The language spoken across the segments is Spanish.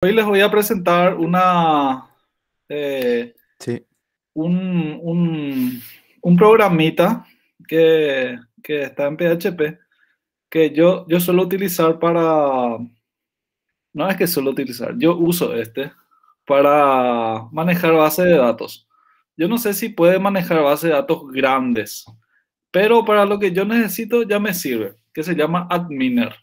Hoy les voy a presentar Sí, un programita que está en PHP que yo suelo utilizar no es que suelo utilizar, yo uso este para manejar bases de datos. Yo no sé si puede manejar bases de datos grandes, pero para lo que yo necesito ya me sirve, que se llama Adminer.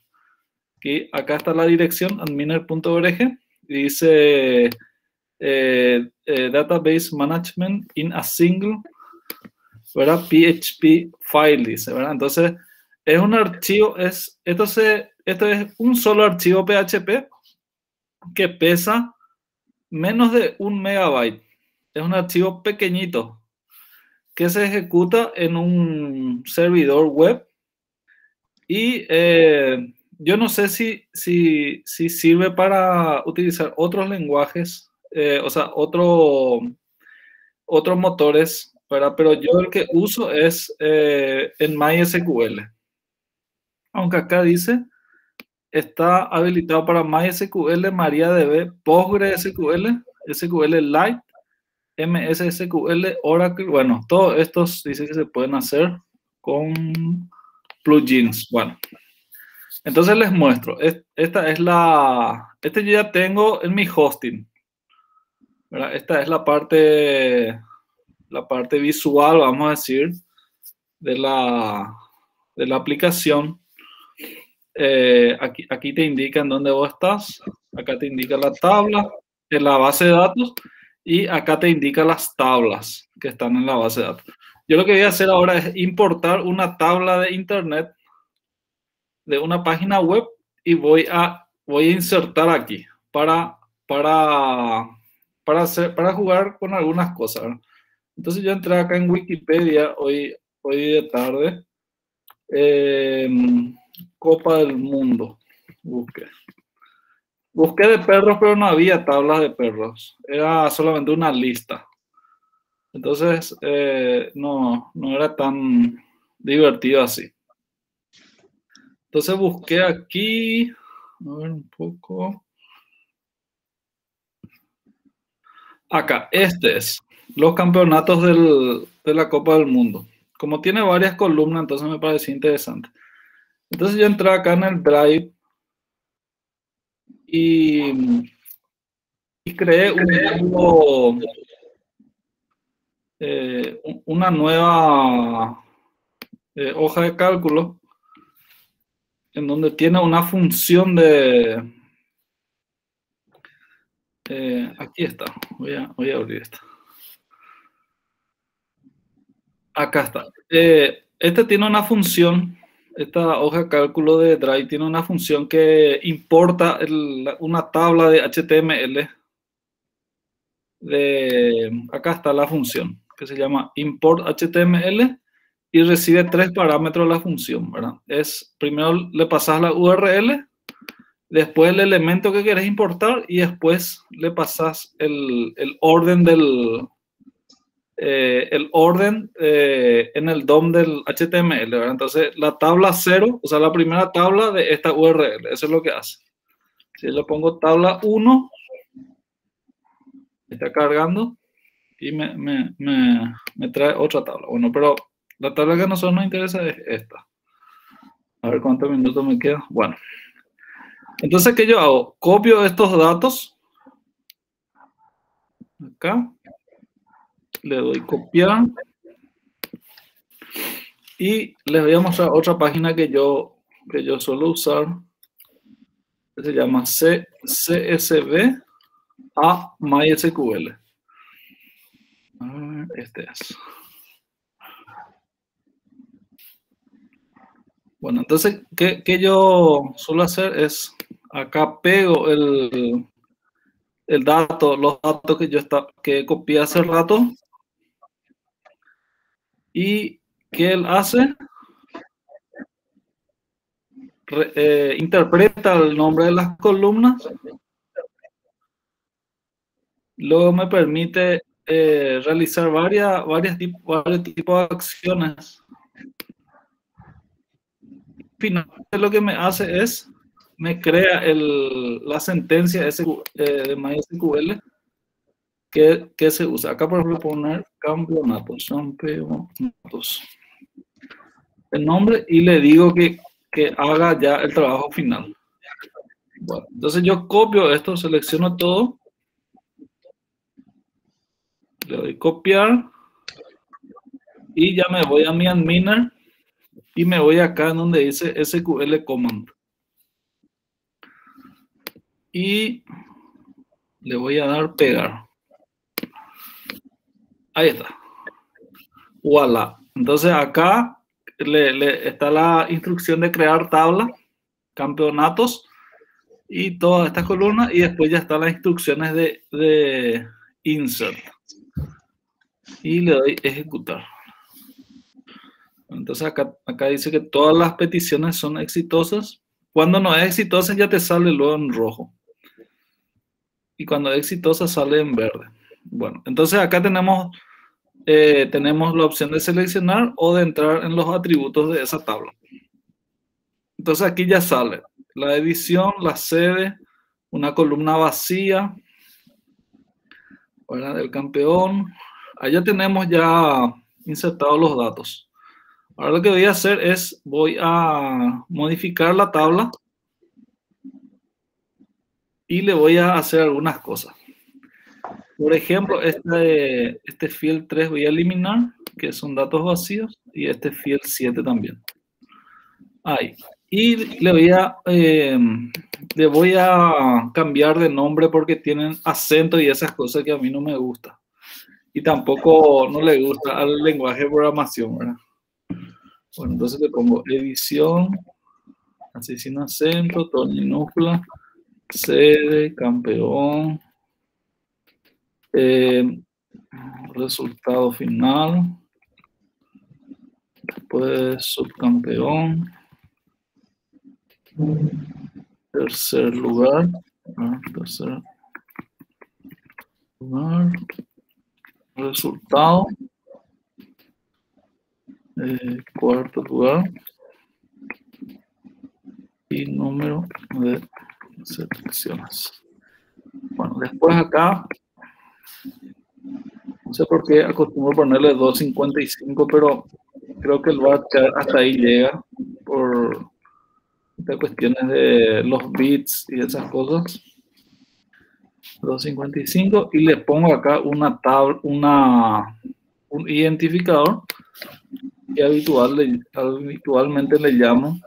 Y acá está la dirección adminer.org y dice Database Management in a Single, ¿verdad? PHP File, dice, ¿verdad? Entonces, es un archivo, esto es un solo archivo PHP que pesa menos de 1 megabyte. Es un archivo pequeñito que se ejecuta en un servidor web y yo no sé si sirve para utilizar otros lenguajes, o sea, otros motores, ¿verdad? Pero yo el que uso es en MySQL. Aunque acá dice, está habilitado para MySQL, MariaDB, PostgreSQL, SQLite, MSSQL, Oracle. Bueno, todos estos dice que se pueden hacer con plugins. Bueno, entonces les muestro. Este yo ya tengo en mi hosting, ¿verdad? Esta es la parte visual, vamos a decir, de la aplicación. Aquí te indican dónde vos estás, acá te indica la tabla de la base de datos y acá te indica las tablas que están en la base de datos. Yo lo que voy a hacer ahora es importar una tabla de internet de una página web y voy a insertar aquí para, para, para jugar con algunas cosas, ¿verdad? Entonces yo entré acá en Wikipedia hoy de tarde. Eh, Copa del Mundo. Busqué. Busqué de perros, pero no había tablas de perros. Era solamente una lista. Entonces, no era tan divertido así. Entonces busqué aquí. A ver un poco. Acá, este es. Los campeonatos de la Copa del Mundo. Como tiene varias columnas, entonces me pareció interesante. Entonces yo entré acá en el Drive y, y creé una nueva hoja de cálculo en donde tiene una función aquí está, voy a abrir esta. Acá está. Este tiene una función, esta hoja de cálculo de Drive tiene una función que importa una tabla de HTML. Acá está la función, que se llama import HTML y recibe 3 parámetros la función, ¿verdad? Primero le pasas la URL, después el elemento que quieres importar y después le pasas el orden en el DOM del HTML, ¿verdad? Entonces la tabla 0, o sea, la primera tabla de esta URL, eso es lo que hace. Si le pongo tabla 1, está cargando y me trae otra tabla. Bueno, pero la tabla que a nosotros nos interesa es esta. A ver cuántos minutos me queda. Bueno, entonces, ¿qué yo hago? Copio estos datos acá, le doy copiar y les voy a mostrar otra página que yo suelo usar, que se llama CSV a MySQL. Este es. Bueno, entonces, ¿qué yo suelo hacer? Es acá pego los datos que copié hace rato y ¿qué él hace? Interpreta el nombre de las columnas, luego me permite realizar varios tipos de acciones. Finalmente lo que me hace es me crea la sentencia de MySQL que se usa. Acá, por ejemplo, poner campeonatos, el nombre y le digo que haga ya el trabajo final. Bueno, entonces yo copio esto, selecciono todo, le doy copiar y ya me voy a mi adminer y me voy acá en donde dice SQL Command. Y le voy a dar pegar. Ahí está. Voilà. Entonces acá está la instrucción de crear tabla, campeonatos y todas estas columnas, y después ya están las instrucciones de insert. Y le doy ejecutar. Entonces acá dice que todas las peticiones son exitosas. Cuando no es exitosa ya te sale luego en rojo. Y cuando es exitosa sale en verde. Bueno, entonces acá tenemos la opción de seleccionar o de entrar en los atributos de esa tabla. Entonces aquí ya sale la edición, la sede, una columna vacía, ¿verdad? Del campeón. Allá tenemos ya insertados los datos. Ahora lo que voy a hacer es, voy a modificar la tabla y le voy a hacer algunas cosas. Por ejemplo, este field 3 voy a eliminar, que son datos vacíos, y este field 7 también. Ahí. Y le voy a cambiar de nombre porque tienen acento y esas cosas que a mí no me gusta. Y tampoco no le gusta al lenguaje de programación, ¿verdad? Bueno, entonces le pongo edición, así sin acento, todo minúscula, sede, campeón, resultado final, después subcampeón, tercer lugar, resultado, cuarto lugar y número de selecciones. Bueno, después acá, no sé por qué acostumbro ponerle 255, pero creo que el varchar hasta ahí llega por estas cuestiones de los bits y esas cosas. 255 y le pongo acá un identificador que habitualmente le llamo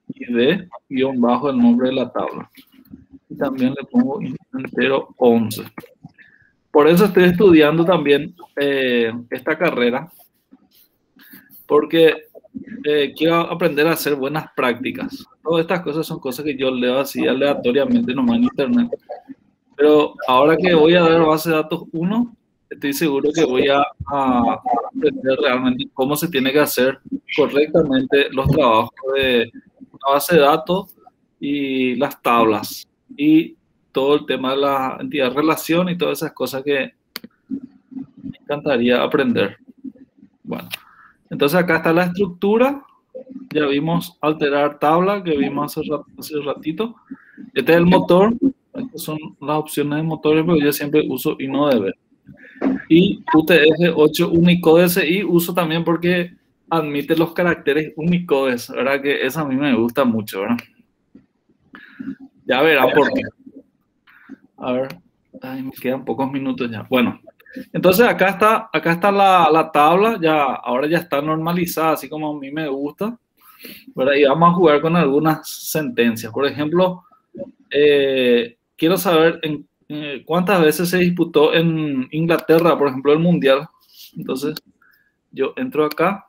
ID bajo el nombre de la tabla. Y también le pongo entero 11. Por eso estoy estudiando también esta carrera, porque quiero aprender a hacer buenas prácticas. Todas estas cosas son cosas que yo leo así aleatoriamente nomás en internet. Pero ahora que voy a dar base de datos 1, estoy seguro que voy a aprender realmente cómo se tiene que hacer correctamente los trabajos de una base de datos y las tablas y todo el tema de la entidad relación y todas esas cosas que me encantaría aprender. Bueno, entonces acá está la estructura. Ya vimos alterar tabla que vimos hace ratito. Este es el motor. Estas son las opciones de motores, pero yo siempre uso InnoDB. Y UTF-8 Unicode SI uso también porque admite los caracteres Unicodes, ¿verdad? Que eso a mí me gusta mucho, ¿verdad? Ya verán por qué. A ver, me quedan pocos minutos ya. Bueno, entonces acá está la tabla, ahora ya está normalizada, así como a mí me gusta, ¿verdad? Y vamos a jugar con algunas sentencias. Por ejemplo, quiero saber cuántas veces se disputó en Inglaterra, por ejemplo, el Mundial. Entonces, yo entro acá,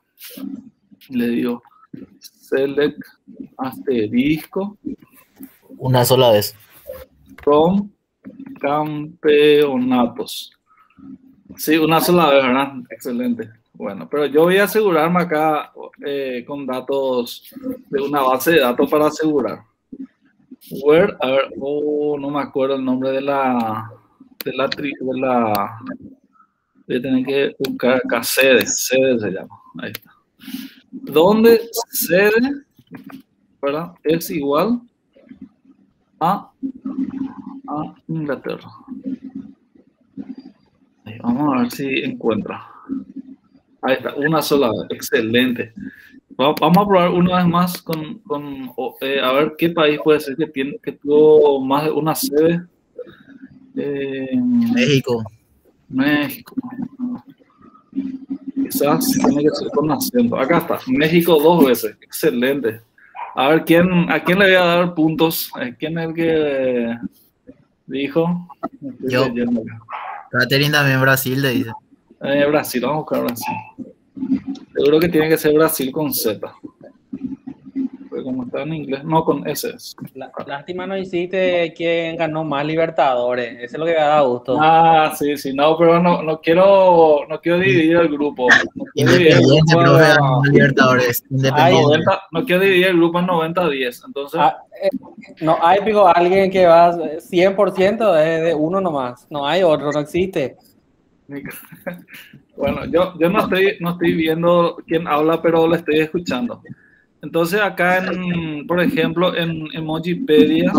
le digo select asterisco. Una sola vez. From campeonatos. Sí, una sola vez, ¿verdad? Excelente. Bueno, pero yo voy a asegurarme acá con datos de una base de datos para asegurar. Where, a ver, no me acuerdo el nombre de la voy a tener que buscar acá, sede se llama, ahí está. Donde sede, ¿verdad? Es igual a, a Inglaterra. Ahí, vamos a ver si encuentra. Ahí está, una sola vez. Excelente. Vamos a probar una vez más a ver qué país puede ser que tuvo más de una sede. México. México. Quizás tiene que ser con acento. Acá está, México 2 veces. Excelente. A ver, ¿a quién le voy a dar puntos? ¿Quién es el que dijo? Yo. Catherine también Brasil, le dice. Brasil, vamos a buscar Brasil. Seguro que tiene que ser Brasil con Z. Porque como está en inglés, no con S. Lástima no hiciste quién ganó más Libertadores. Eso es lo que me da gusto. Ah, sí, no, pero no quiero dividir el grupo. Independiente, creo que ganó Libertadores. Independiente. No quiero dividir el grupo en 90-10. Entonces. No hay, pico, alguien que va 100% de uno nomás. No hay otro, no existe. Bueno, yo no estoy viendo quién habla, pero lo estoy escuchando. Entonces acá, por ejemplo, en Emojipedia,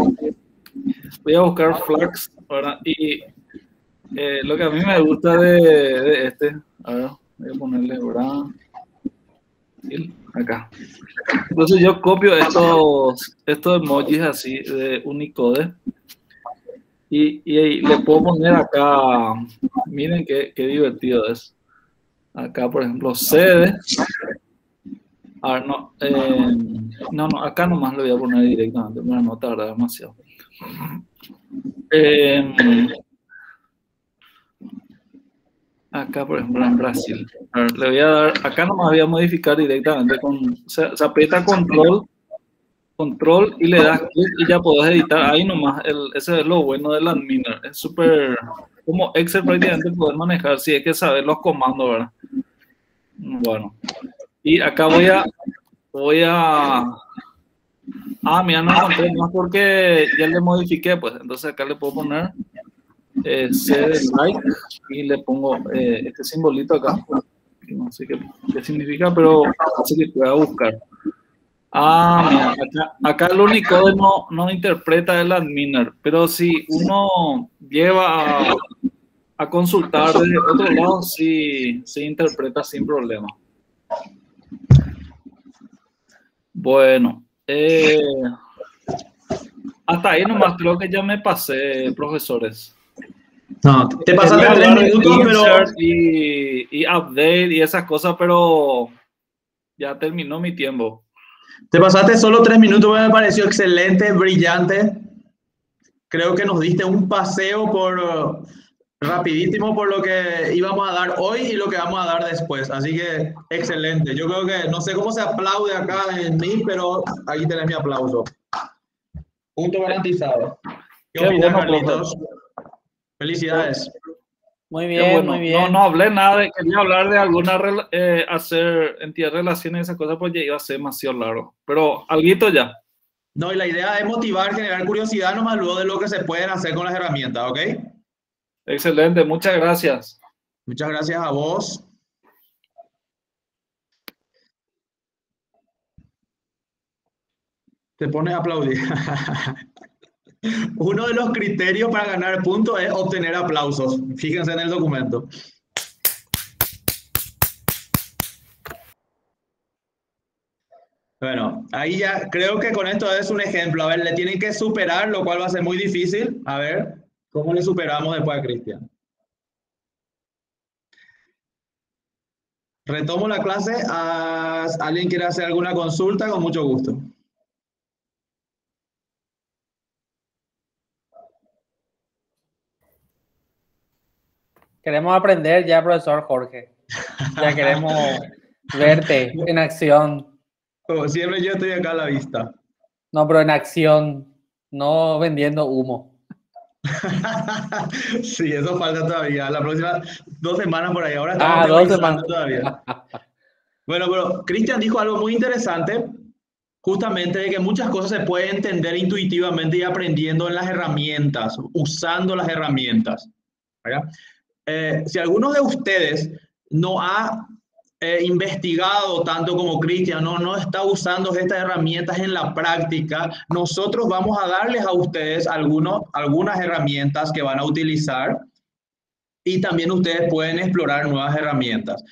voy a buscar flags, ¿verdad? Y lo que a mí me gusta de este, a ver, voy a ponerle, ¿verdad? Acá. Entonces yo copio estos emojis así de Unicode y le puedo poner acá, miren qué divertido es. Acá, por ejemplo, sede. A ver, no, acá nomás lo voy a poner directamente, pero no tarda demasiado. Acá, por ejemplo, en Brasil. A ver, le voy a dar, acá nomás voy a modificar directamente se aprieta control y le das clic y ya podés editar ahí nomás. Ese es lo bueno del adminer. Es súper, como Excel prácticamente poder manejar, si es que saber los comandos, ¿verdad? Bueno. Y acá voy a mira, no encontré más porque ya le modifiqué, pues. Entonces acá le puedo poner CD like y le pongo este simbolito acá. No sé qué significa, pero así que pueda buscar. Mira, acá el Unicode no interpreta el adminer, pero si uno lleva a consultar de otro lado, sí interpreta sin problema. Bueno, hasta ahí nomás creo que ya me pasé, profesores. No, te pasaste 3 minutos, pero... Y update y esas cosas, pero ya terminó mi tiempo. Te pasaste solo 3 minutos, me pareció excelente, brillante. Creo que nos diste un paseo rapidísimo por lo que íbamos a dar hoy y lo que vamos a dar después. Así que excelente. Yo creo que no sé cómo se aplaude acá en mí, pero aquí tenés mi aplauso. Punto garantizado. ¿Qué opinas, Carlitos? Felicidades. Muy bien, muy bien. No hablé nada, quería hablar de alguna hacer entidad de relaciones y esas cosas, pues ya iba a ser demasiado largo. Pero alguito ya. No, y la idea es motivar, generar curiosidad nomás luego de lo que se pueden hacer con las herramientas, ¿ok? Excelente, muchas gracias. Muchas gracias a vos. Te pones a aplaudir. Uno de los criterios para ganar puntos es obtener aplausos. Fíjense en el documento. Bueno, ahí ya creo que con esto es un ejemplo. A ver, le tienen que superar, lo cual va a ser muy difícil. A ver, ¿cómo le superamos después a Cristian? Retomo la clase. ¿Alguien quiere hacer alguna consulta? Con mucho gusto. Queremos aprender ya, profesor Jorge. Ya queremos verte en acción. Como siempre, yo estoy acá a la vista. No, pero en acción, no vendiendo humo. Sí, eso falta todavía. La próxima 2 semanas por ahí. Ahora estamos 2 semanas todavía. Bueno, pero Cristian dijo algo muy interesante, justamente de que muchas cosas se pueden entender intuitivamente y aprendiendo en las herramientas, usando las herramientas. Si alguno de ustedes no ha investigado tanto como Cristian, no está usando estas herramientas en la práctica, nosotros vamos a darles a ustedes algunas herramientas que van a utilizar y también ustedes pueden explorar nuevas herramientas.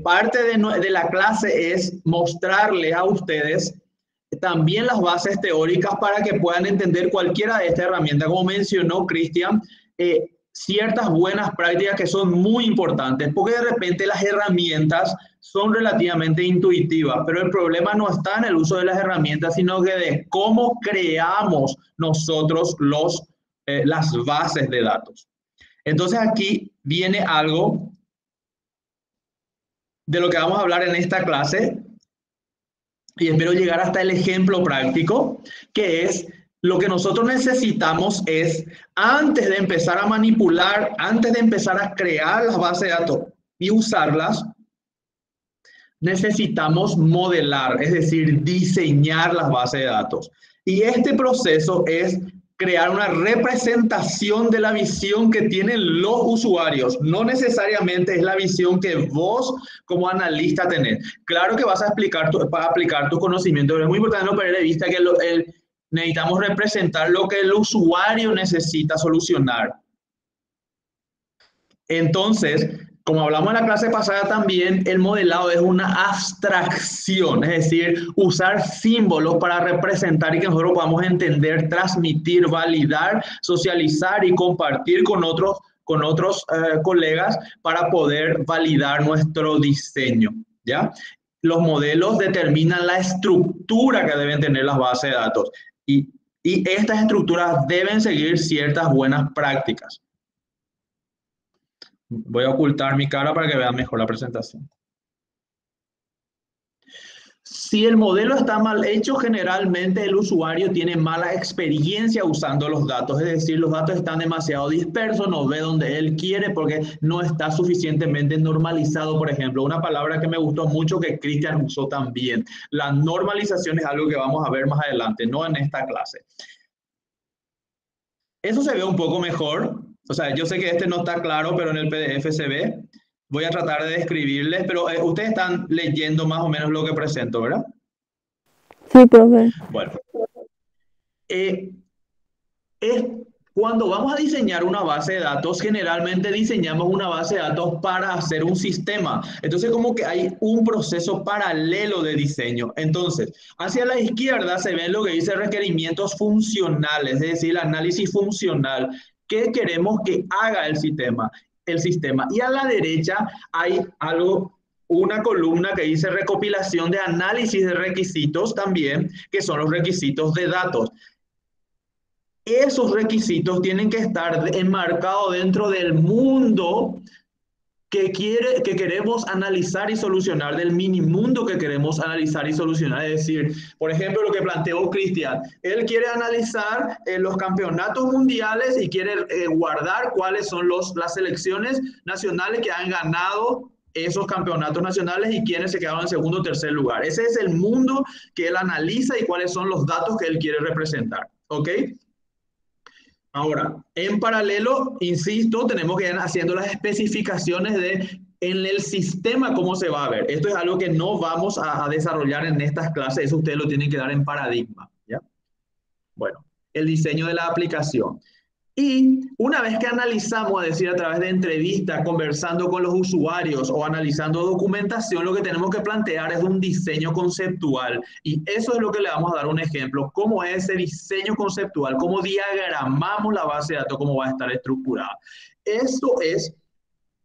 Parte de la clase es mostrarles a ustedes también las bases teóricas para que puedan entender cualquiera de estas herramientas. Como mencionó Cristian, ciertas buenas prácticas que son muy importantes, porque de repente las herramientas son relativamente intuitivas, pero el problema no está en el uso de las herramientas, sino que de cómo creamos nosotros las bases de datos. Entonces aquí viene algo de lo que vamos a hablar en esta clase, y espero llegar hasta el ejemplo práctico, que es lo que nosotros necesitamos es, antes de empezar a manipular, antes de empezar a crear las bases de datos y usarlas, necesitamos modelar, es decir, diseñar las bases de datos. Y este proceso es crear una representación de la visión que tienen los usuarios. No necesariamente es la visión que vos como analista tenés. Claro que vas a aplicar tu conocimiento, pero es muy importante no perder de vista que necesitamos representar lo que el usuario necesita solucionar. Entonces, como hablamos en la clase pasada también, el modelado es una abstracción, es decir, usar símbolos para representar y que nosotros podamos entender, transmitir, validar, socializar y compartir con otros colegas para poder validar nuestro diseño, ¿ya? Los modelos determinan la estructura que deben tener las bases de datos y estas estructuras deben seguir ciertas buenas prácticas. Voy a ocultar mi cara para que vean mejor la presentación. Si el modelo está mal hecho, generalmente el usuario tiene mala experiencia usando los datos. Es decir, los datos están demasiado dispersos, no ve donde él quiere porque no está suficientemente normalizado. Por ejemplo, una palabra que me gustó mucho que Cristian usó también. La normalización es algo que vamos a ver más adelante, no en esta clase. Eso se ve un poco mejor. O sea, yo sé que este no está claro, pero en el PDF se ve. Voy a tratar de describirles, pero ustedes están leyendo más o menos lo que presento, ¿verdad? Sí, profe. Bueno. Cuando vamos a diseñar una base de datos, generalmente diseñamos una base de datos para hacer un sistema. Entonces, como que hay un proceso paralelo de diseño. Entonces, hacia la izquierda se ve lo que dice requerimientos funcionales, es decir, el análisis funcional. ¿Qué queremos que haga el sistema? Y a la derecha hay una columna que dice recopilación de análisis de requisitos también, que son los requisitos de datos. Esos requisitos tienen que estar enmarcados dentro del mundo que queremos analizar y solucionar, del mini mundo que queremos analizar y solucionar. Es decir, por ejemplo, lo que planteó Cristian, él quiere analizar los campeonatos mundiales y quiere guardar cuáles son las selecciones nacionales que han ganado esos campeonatos nacionales y quiénes se quedaron en segundo o tercer lugar. Ese es el mundo que él analiza y cuáles son los datos que él quiere representar. ¿Ok? Ahora, en paralelo, insisto, tenemos que ir haciendo las especificaciones en el sistema cómo se va a ver. Esto es algo que no vamos a desarrollar en estas clases, eso ustedes lo tienen que dar en paradigma, ¿ya? Bueno, el diseño de la aplicación. Y una vez que analizamos, es decir, a través de entrevistas, conversando con los usuarios o analizando documentación, lo que tenemos que plantear es un diseño conceptual. Y eso es lo que le vamos a dar un ejemplo. ¿Cómo es ese diseño conceptual? ¿Cómo diagramamos la base de datos? ¿Cómo va a estar estructurada? Eso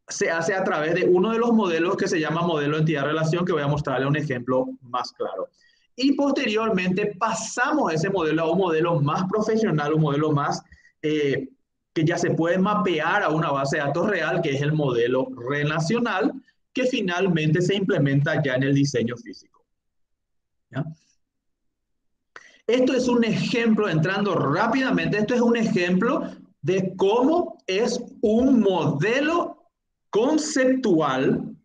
se hace a través de uno de los modelos que se llama modelo entidad-relación, que voy a mostrarle un ejemplo más claro. Y posteriormente pasamos ese modelo a un modelo más profesional, un modelo más que ya se puede mapear a una base de datos real, que es el modelo relacional, que finalmente se implementa ya en el diseño físico. ¿Ya? Esto es un ejemplo, entrando rápidamente, esto es un ejemplo de cómo es un modelo conceptual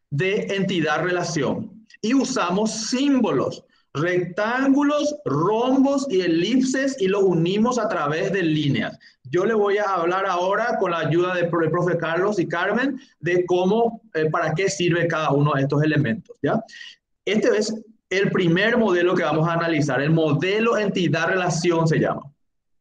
de entidad-relación. Y usamos símbolos. rectángulos, rombos y elipses y los unimos a través de líneas. Yo le voy a hablar ahora con la ayuda del profe Carlos y Carmen de cómo, para qué sirve cada uno de estos elementos, ¿ya? Este es el primer modelo que vamos a analizar, el modelo entidad-relación se llama,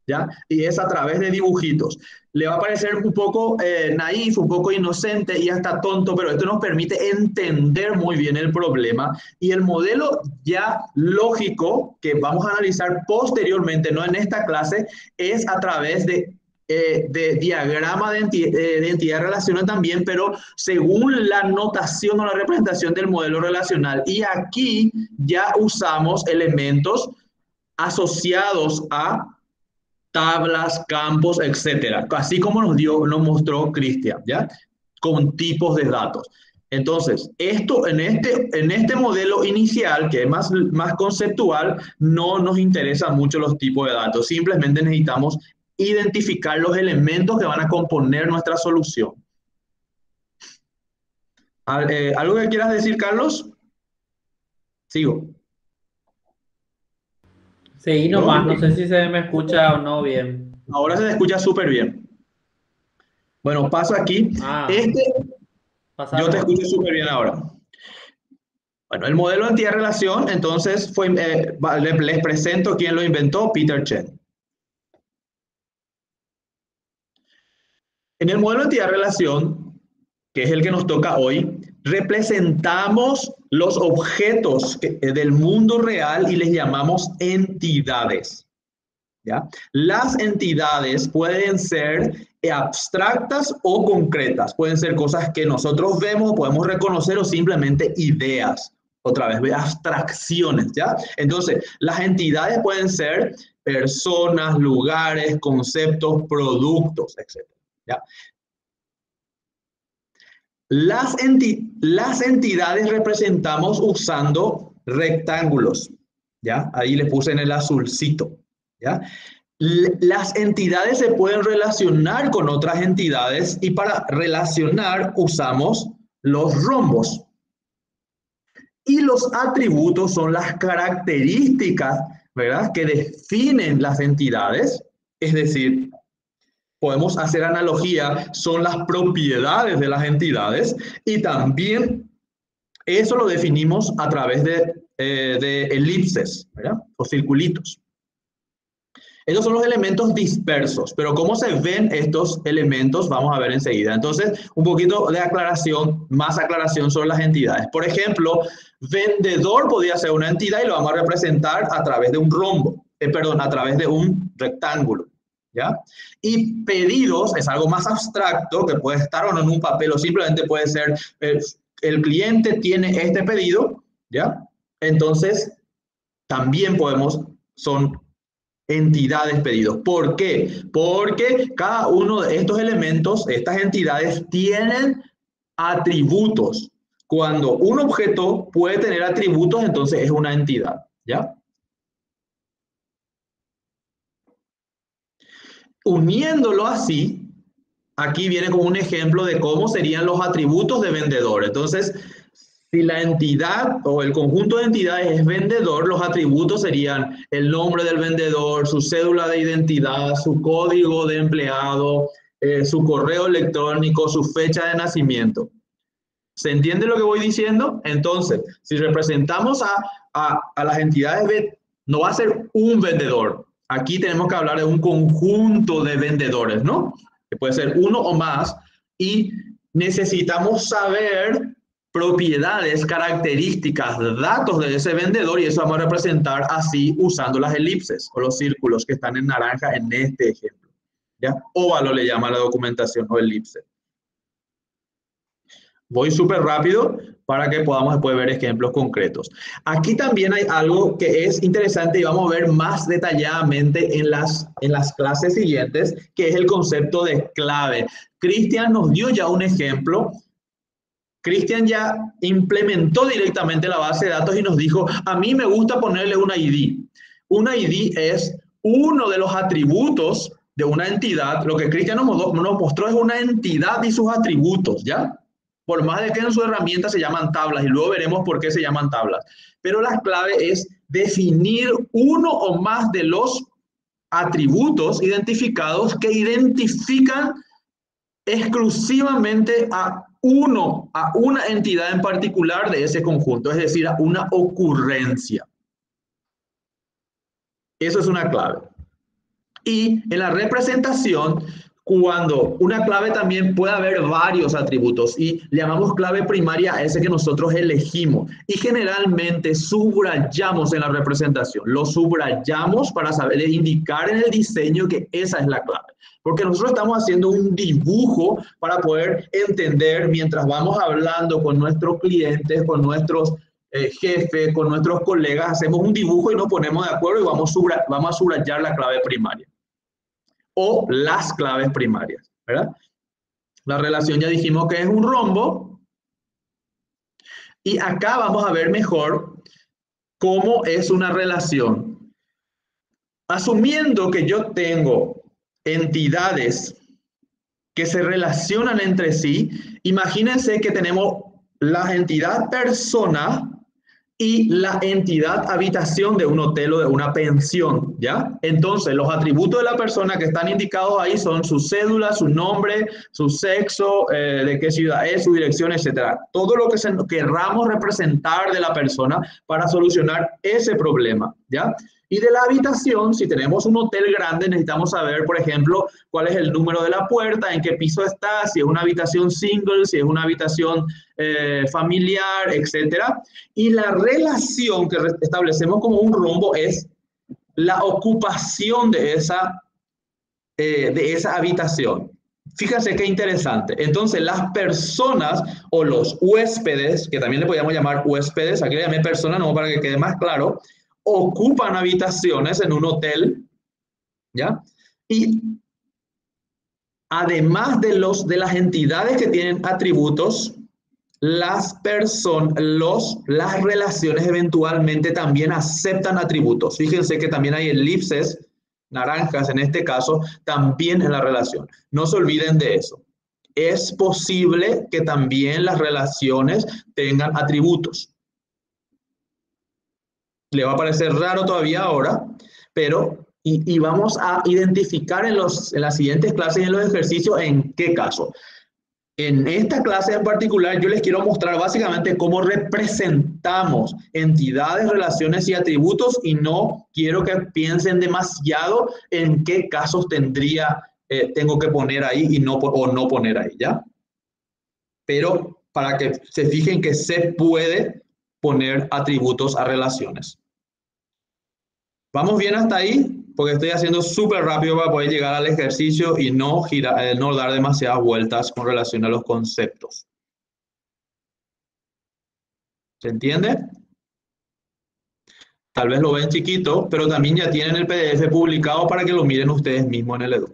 ¿ya? Y es a través de dibujitos. Le va a parecer un poco naif, un poco inocente y hasta tonto, pero esto nos permite entender muy bien el problema. Y el modelo ya lógico que vamos a analizar posteriormente, no en esta clase, es a través de diagrama de entidad-relación también, pero según la notación o la representación del modelo relacional. Y aquí ya usamos elementos asociados a tablas, campos, etcétera, así como nos mostró Cristian, ¿ya? Con tipos de datos. Entonces, esto en este modelo inicial, que es más conceptual, no nos interesan mucho los tipos de datos, simplemente necesitamos identificar los elementos que van a componer nuestra solución. ¿Algo que quieras decir, Carlos? Sigo. Sí, nomás, no sé si se me escucha o no bien. Ahora se escucha súper bien. Bueno, paso aquí. Yo te escucho súper bien ahora. Bueno, el modelo de entidad-relación, entonces, les presento quién lo inventó, Peter Chen. En el modelo de entidad-relación, que es el que nos toca hoy, representamos los objetos del mundo real y les llamamos entidades, ¿ya? Las entidades pueden ser abstractas o concretas, pueden ser cosas que nosotros vemos, podemos reconocer o simplemente ideas, otra vez, abstracciones, ¿ya? Entonces, las entidades pueden ser personas, lugares, conceptos, productos, etc., ¿ya? Las entidades representamos usando rectángulos, ¿ya? Ahí le puse en el azulcito, ¿ya? Las entidades se pueden relacionar con otras entidades y para relacionar usamos los rombos. Y los atributos son las características, ¿verdad?, que definen las entidades, es decir, podemos hacer analogía, son las propiedades de las entidades y también eso lo definimos a través de elipses, ¿verdad?, o circulitos. Estos son los elementos dispersos, pero ¿cómo se ven estos elementos? Vamos a ver enseguida. Entonces, un poquito de aclaración, más aclaración sobre las entidades. Por ejemplo, vendedor podría ser una entidad y lo vamos a representar a través de un rombo, a través de un rectángulo, ¿ya? Y pedidos es algo más abstracto que puede estar o no en un papel o simplemente puede ser el cliente tiene este pedido, ¿ya? Entonces, también son entidades pedidos. ¿Por qué? Porque cada uno de estos elementos, estas entidades, tienen atributos. Cuando un objeto puede tener atributos, entonces es una entidad, ¿ya? Uniéndolo así, aquí viene como un ejemplo de cómo serían los atributos de vendedor. Entonces, si la entidad o el conjunto de entidades es vendedor, los atributos serían el nombre del vendedor, su cédula de identidad, su código de empleado, su correo electrónico, su fecha de nacimiento. ¿Se entiende lo que voy diciendo? Entonces, si representamos a las entidades, no va a ser un vendedor. Aquí tenemos que hablar de un conjunto de vendedores, ¿no? Que puede ser uno o más, y necesitamos saber propiedades, características, datos de ese vendedor, y eso vamos a representar así usando las elipses o los círculos que están en naranja en este ejemplo, ¿ya? Óvalo le llama la documentación o elipse. Voy súper rápido para que podamos después ver ejemplos concretos. Aquí también hay algo que es interesante y vamos a ver más detalladamente en las clases siguientes, que es el concepto de clave. Cristian nos dio ya un ejemplo. Cristian ya implementó directamente la base de datos y nos dijo, a mí me gusta ponerle un ID. Un ID es uno de los atributos de una entidad. Lo que Cristian nos mostró es una entidad y sus atributos, ¿ya? Por más de que en su herramienta se llaman tablas y luego veremos por qué se llaman tablas. Pero la clave es definir uno o más de los atributos identificados que identifican exclusivamente a una entidad en particular de ese conjunto, es decir, a una ocurrencia. Eso es una clave. Y en la representación, cuando una clave también puede haber varios atributos y le llamamos clave primaria a ese que nosotros elegimos y generalmente subrayamos en la representación, lo subrayamos para saber indicar en el diseño que esa es la clave, porque nosotros estamos haciendo un dibujo para poder entender mientras vamos hablando con nuestros clientes, con nuestros jefes, con nuestros colegas, hacemos un dibujo y nos ponemos de acuerdo y vamos a subrayar la clave primaria o las claves primarias, ¿verdad? La relación ya dijimos que es un rombo y acá vamos a ver mejor cómo es una relación. Asumiendo que yo tengo entidades que se relacionan entre sí, imagínense que tenemos la entidad persona y la entidad habitación de un hotel o de una pensión, ¿ya? Entonces, los atributos de la persona que están indicados ahí son su cédula, su nombre, su sexo, de qué ciudad es, su dirección, etc. Todo lo que querramos representar de la persona para solucionar ese problema, ¿ya? Y de la habitación, si tenemos un hotel grande, necesitamos saber, por ejemplo, cuál es el número de la puerta, en qué piso está, si es una habitación single, si es una habitación familiar, etc. Y la relación que establecemos como un rombo es la ocupación de esa habitación. Fíjense qué interesante. Entonces, las personas o los huéspedes, que también le podríamos llamar huéspedes, aquí le llamé persona, no para que quede más claro, ocupan habitaciones en un hotel, ¿ya? Y además de las entidades que tienen atributos, las relaciones eventualmente también aceptan atributos. Fíjense que también hay elipses, naranjas en este caso, también en la relación. No se olviden de eso. Es posible que también las relaciones tengan atributos. Le va a parecer raro todavía ahora, pero y vamos a identificar en las siguientes clases y en los ejercicios en qué caso. En esta clase en particular yo les quiero mostrar básicamente cómo representamos entidades, relaciones y atributos y no quiero que piensen demasiado en qué casos tengo que poner ahí y no poner ahí, ¿ya? Pero para que se fijen que se puede poner atributos a relaciones. ¿Vamos bien hasta ahí? Porque estoy haciendo súper rápido para poder llegar al ejercicio y no dar demasiadas vueltas con relación a los conceptos. ¿Se entiende? Tal vez lo ven chiquito, pero también ya tienen el PDF publicado para que lo miren ustedes mismos en el Edu.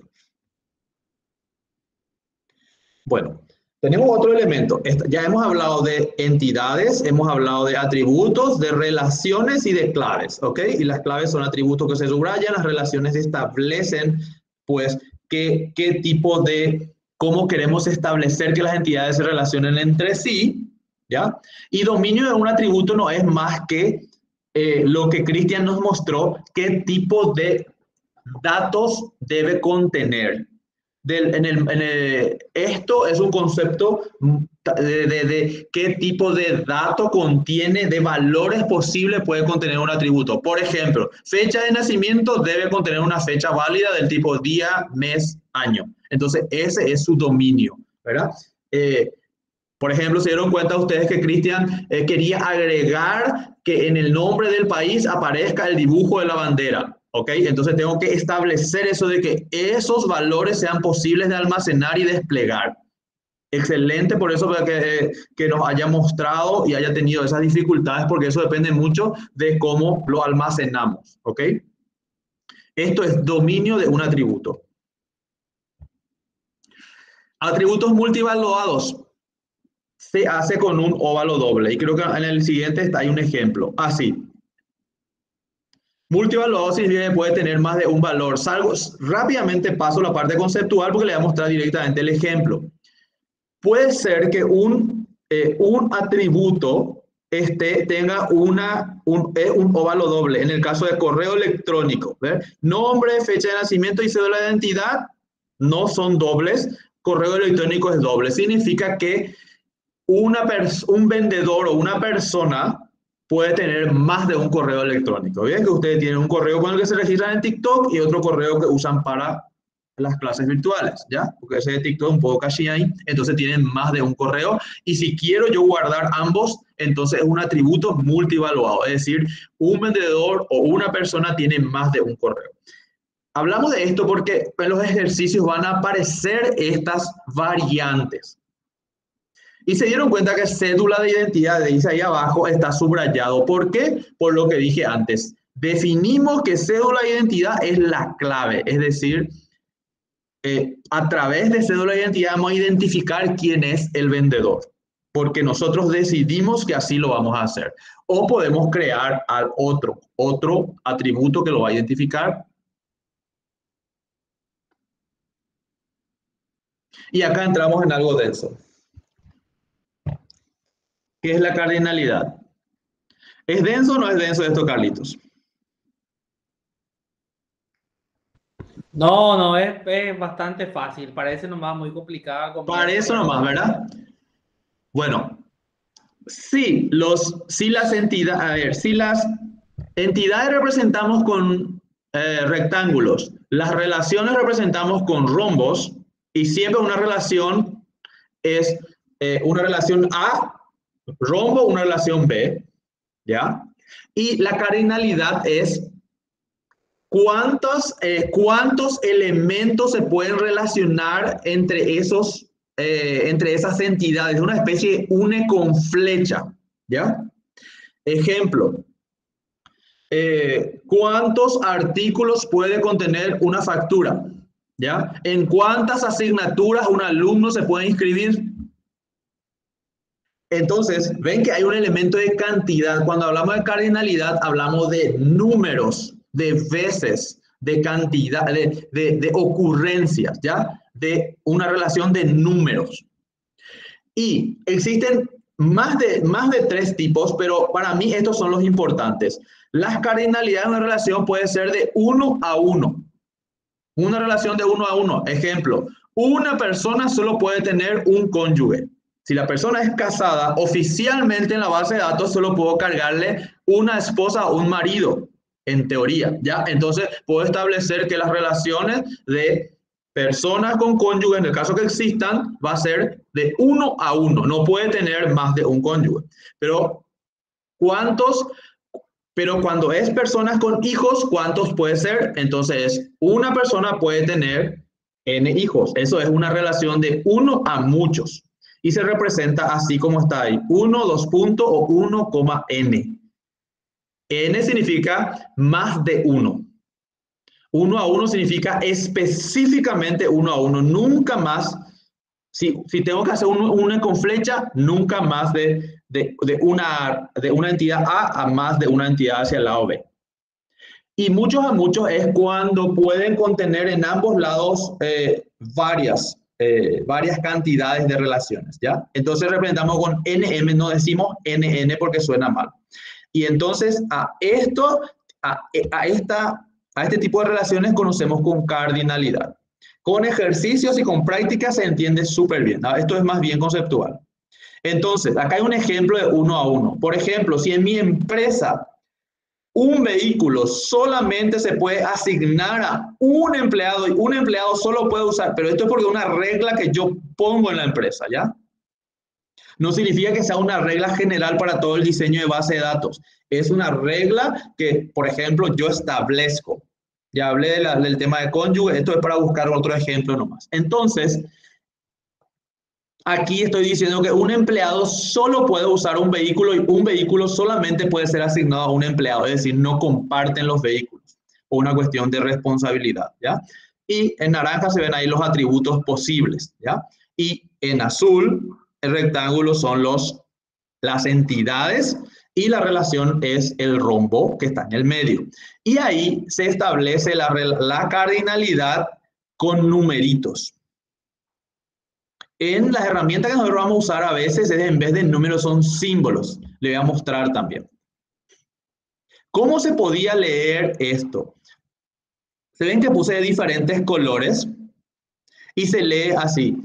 Bueno, tenemos otro elemento. Ya hemos hablado de entidades, hemos hablado de atributos, de relaciones y de claves, ¿ok? Y las claves son atributos que se subrayan, las relaciones establecen, pues, cómo queremos establecer que las entidades se relacionen entre sí, ¿ya? Y dominio de un atributo no es más que lo que Cristian nos mostró, qué tipo de datos debe contener. Esto es un concepto de qué tipo de dato contiene, de valores posibles puede contener un atributo. Por ejemplo, fecha de nacimiento debe contener una fecha válida del tipo día, mes, año. Entonces, ese es su dominio, ¿verdad? Por ejemplo, se dieron cuenta ustedes que Cristian quería agregar que en el nombre del país aparezca el dibujo de la bandera. ¿Ok? Entonces tengo que establecer eso de que esos valores sean posibles de almacenar y desplegar. Excelente, por eso que nos haya mostrado y haya tenido esas dificultades, porque eso depende mucho de cómo lo almacenamos. ¿Ok? Esto es dominio de un atributo. Atributos multivaluados se hace con un óvalo doble. Y creo que en el siguiente hay un ejemplo. Así. Multivaluado significa que puede tener más de un valor. Rápidamente paso la parte conceptual porque le voy a mostrar directamente el ejemplo. Puede ser que un atributo tenga un óvalo doble. En el caso de correo electrónico, ¿ver? Nombre, fecha de nacimiento y cédula de identidad no son dobles. Correo electrónico es doble. Significa que un vendedor o una persona puede tener más de un correo electrónico. Bien, que ustedes tienen un correo con el que se registran en TikTok y otro correo que usan para las clases virtuales, ¿ya? Porque ese de TikTok es un poco casi ahí, entonces tienen más de un correo. Y si quiero yo guardar ambos, entonces es un atributo multivaluado, es decir, un vendedor o una persona tiene más de un correo. Hablamos de esto porque en los ejercicios van a aparecer estas variantes. Y se dieron cuenta que cédula de identidad, dice ahí abajo, está subrayado. ¿Por qué? Por lo que dije antes. Definimos que cédula de identidad es la clave. Es decir, a través de cédula de identidad vamos a identificar quién es el vendedor. Porque nosotros decidimos que así lo vamos a hacer. O podemos crear otro atributo que lo va a identificar. Y acá entramos en algo denso. ¿Qué es la cardinalidad? ¿Es denso o no es denso esto, Carlitos? No, es bastante fácil. Parece nomás muy complicado. Parece nomás, ¿verdad? Bueno, si las entidades representamos con rectángulos, las relaciones representamos con rombos, y siempre una relación es una relación A, rombo, una relación B, ¿ya? Y la cardinalidad es cuántos elementos se pueden relacionar entre esas entidades, una especie de une con flecha, ¿ya? Ejemplo, ¿cuántos artículos puede contener una factura? ¿Ya? ¿En cuántas asignaturas un alumno se puede inscribir? Entonces, ven que hay un elemento de cantidad. Cuando hablamos de cardinalidad, hablamos de números, de veces, de cantidad, de ocurrencias, ¿ya? De una relación de números. Y existen más de 3 tipos, pero para mí estos son los importantes. Las cardinalidades de una relación puede ser de 1 a 1. Una relación de 1 a 1. Ejemplo, una persona solo puede tener un cónyuge. Si la persona es casada, oficialmente en la base de datos solo puedo cargarle una esposa o un marido, en teoría, ¿ya? Entonces, puedo establecer que las relaciones de personas con cónyuge, en el caso que existan, va a ser de 1 a 1. No puede tener más de un cónyuge. Pero cuando es personas con hijos, ¿cuántos puede ser? Entonces, una persona puede tener n hijos. Eso es una relación de 1 a muchos. Y se representa así como está ahí. 1, 2 puntos o 1, n. N significa más de 1. 1 a 1 significa específicamente 1 a 1. Nunca más, si tengo que hacer una con flecha, nunca más de una entidad A a más de una entidad hacia el lado B. Y muchos a muchos es cuando pueden contener en ambos lados varias cantidades de relaciones, ¿ya? Entonces representamos con NM, no decimos NN porque suena mal. Y entonces a este tipo de relaciones conocemos con cardinalidad. Con ejercicios y con prácticas se entiende súper bien, ¿no? Esto es más bien conceptual. Entonces, acá hay un ejemplo de 1 a 1. Por ejemplo, si en mi empresa un vehículo solamente se puede asignar a un empleado y un empleado solo puede usar, pero esto es porque es una regla que yo pongo en la empresa, ¿ya? No significa que sea una regla general para todo el diseño de base de datos. Es una regla que, por ejemplo, yo establezco. Ya hablé del tema de cónyuge, esto es para buscar otro ejemplo nomás. Entonces, aquí estoy diciendo que un empleado solo puede usar un vehículo y un vehículo solamente puede ser asignado a un empleado, es decir, no comparten los vehículos, o una cuestión de responsabilidad, ¿ya? Y en naranja se ven ahí los atributos posibles, ¿ya? Y en azul, el rectángulo son las entidades y la relación es el rombo que está en el medio. Y ahí se establece la cardinalidad con numeritos. En las herramientas que nosotros vamos a usar a veces, en vez de números, son símbolos. Le voy a mostrar también. ¿Cómo se podía leer esto? Se ven que puse diferentes colores y se lee así.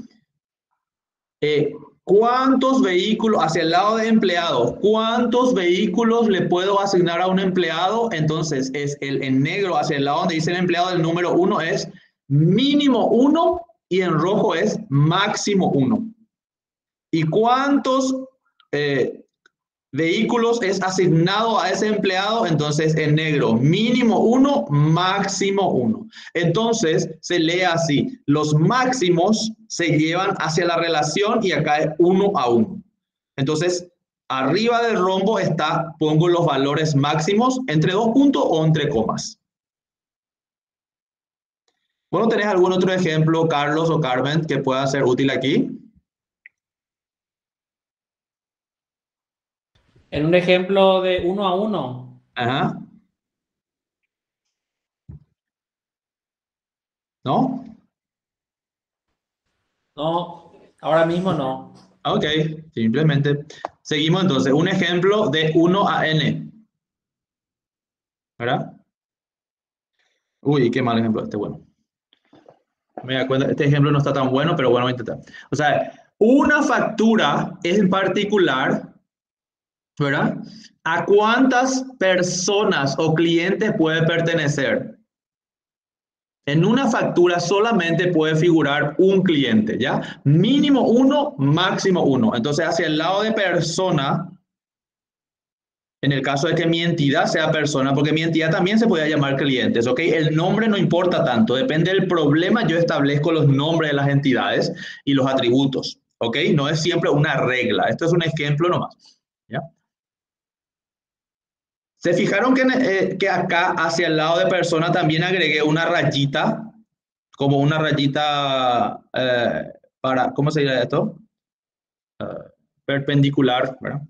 ¿Cuántos vehículos, hacia el lado de empleados, cuántos vehículos le puedo asignar a un empleado? Entonces, es en negro hacia el lado donde dice el empleado, el número 1 es mínimo 1 y en rojo es máximo 1. ¿Y cuántos vehículos es asignado a ese empleado? Entonces, en negro, mínimo 1, máximo 1. Entonces, se lee así. Los máximos se llevan hacia la relación y acá es 1 a 1. Entonces, arriba del rombo pongo los valores máximos entre 2 puntos o entre comas. Bueno, ¿tenés algún otro ejemplo, Carlos o Carmen, que pueda ser útil aquí? En un ejemplo de 1 a 1. Ajá. ¿No? No, ahora mismo no. Ok, simplemente. Seguimos entonces. Un ejemplo de 1 a n. ¿Verdad? Uy, qué mal ejemplo este, bueno. Me da cuenta, este ejemplo no está tan bueno, pero bueno, voy a intentar. O sea, una factura en particular, ¿verdad? ¿A cuántas personas o clientes puede pertenecer? En una factura solamente puede figurar un cliente, ¿ya? Mínimo 1, máximo 1. Entonces, hacia el lado de persona, en el caso de que mi entidad sea persona, porque mi entidad también se puede llamar clientes, ¿ok? El nombre no importa tanto, depende del problema, yo establezco los nombres de las entidades y los atributos, ¿ok? No es siempre una regla, esto es un ejemplo nomás, ¿ya? ¿Se fijaron que acá hacia el lado de persona también agregué una rayita, como una rayita ¿cómo se diría esto? Perpendicular, ¿verdad?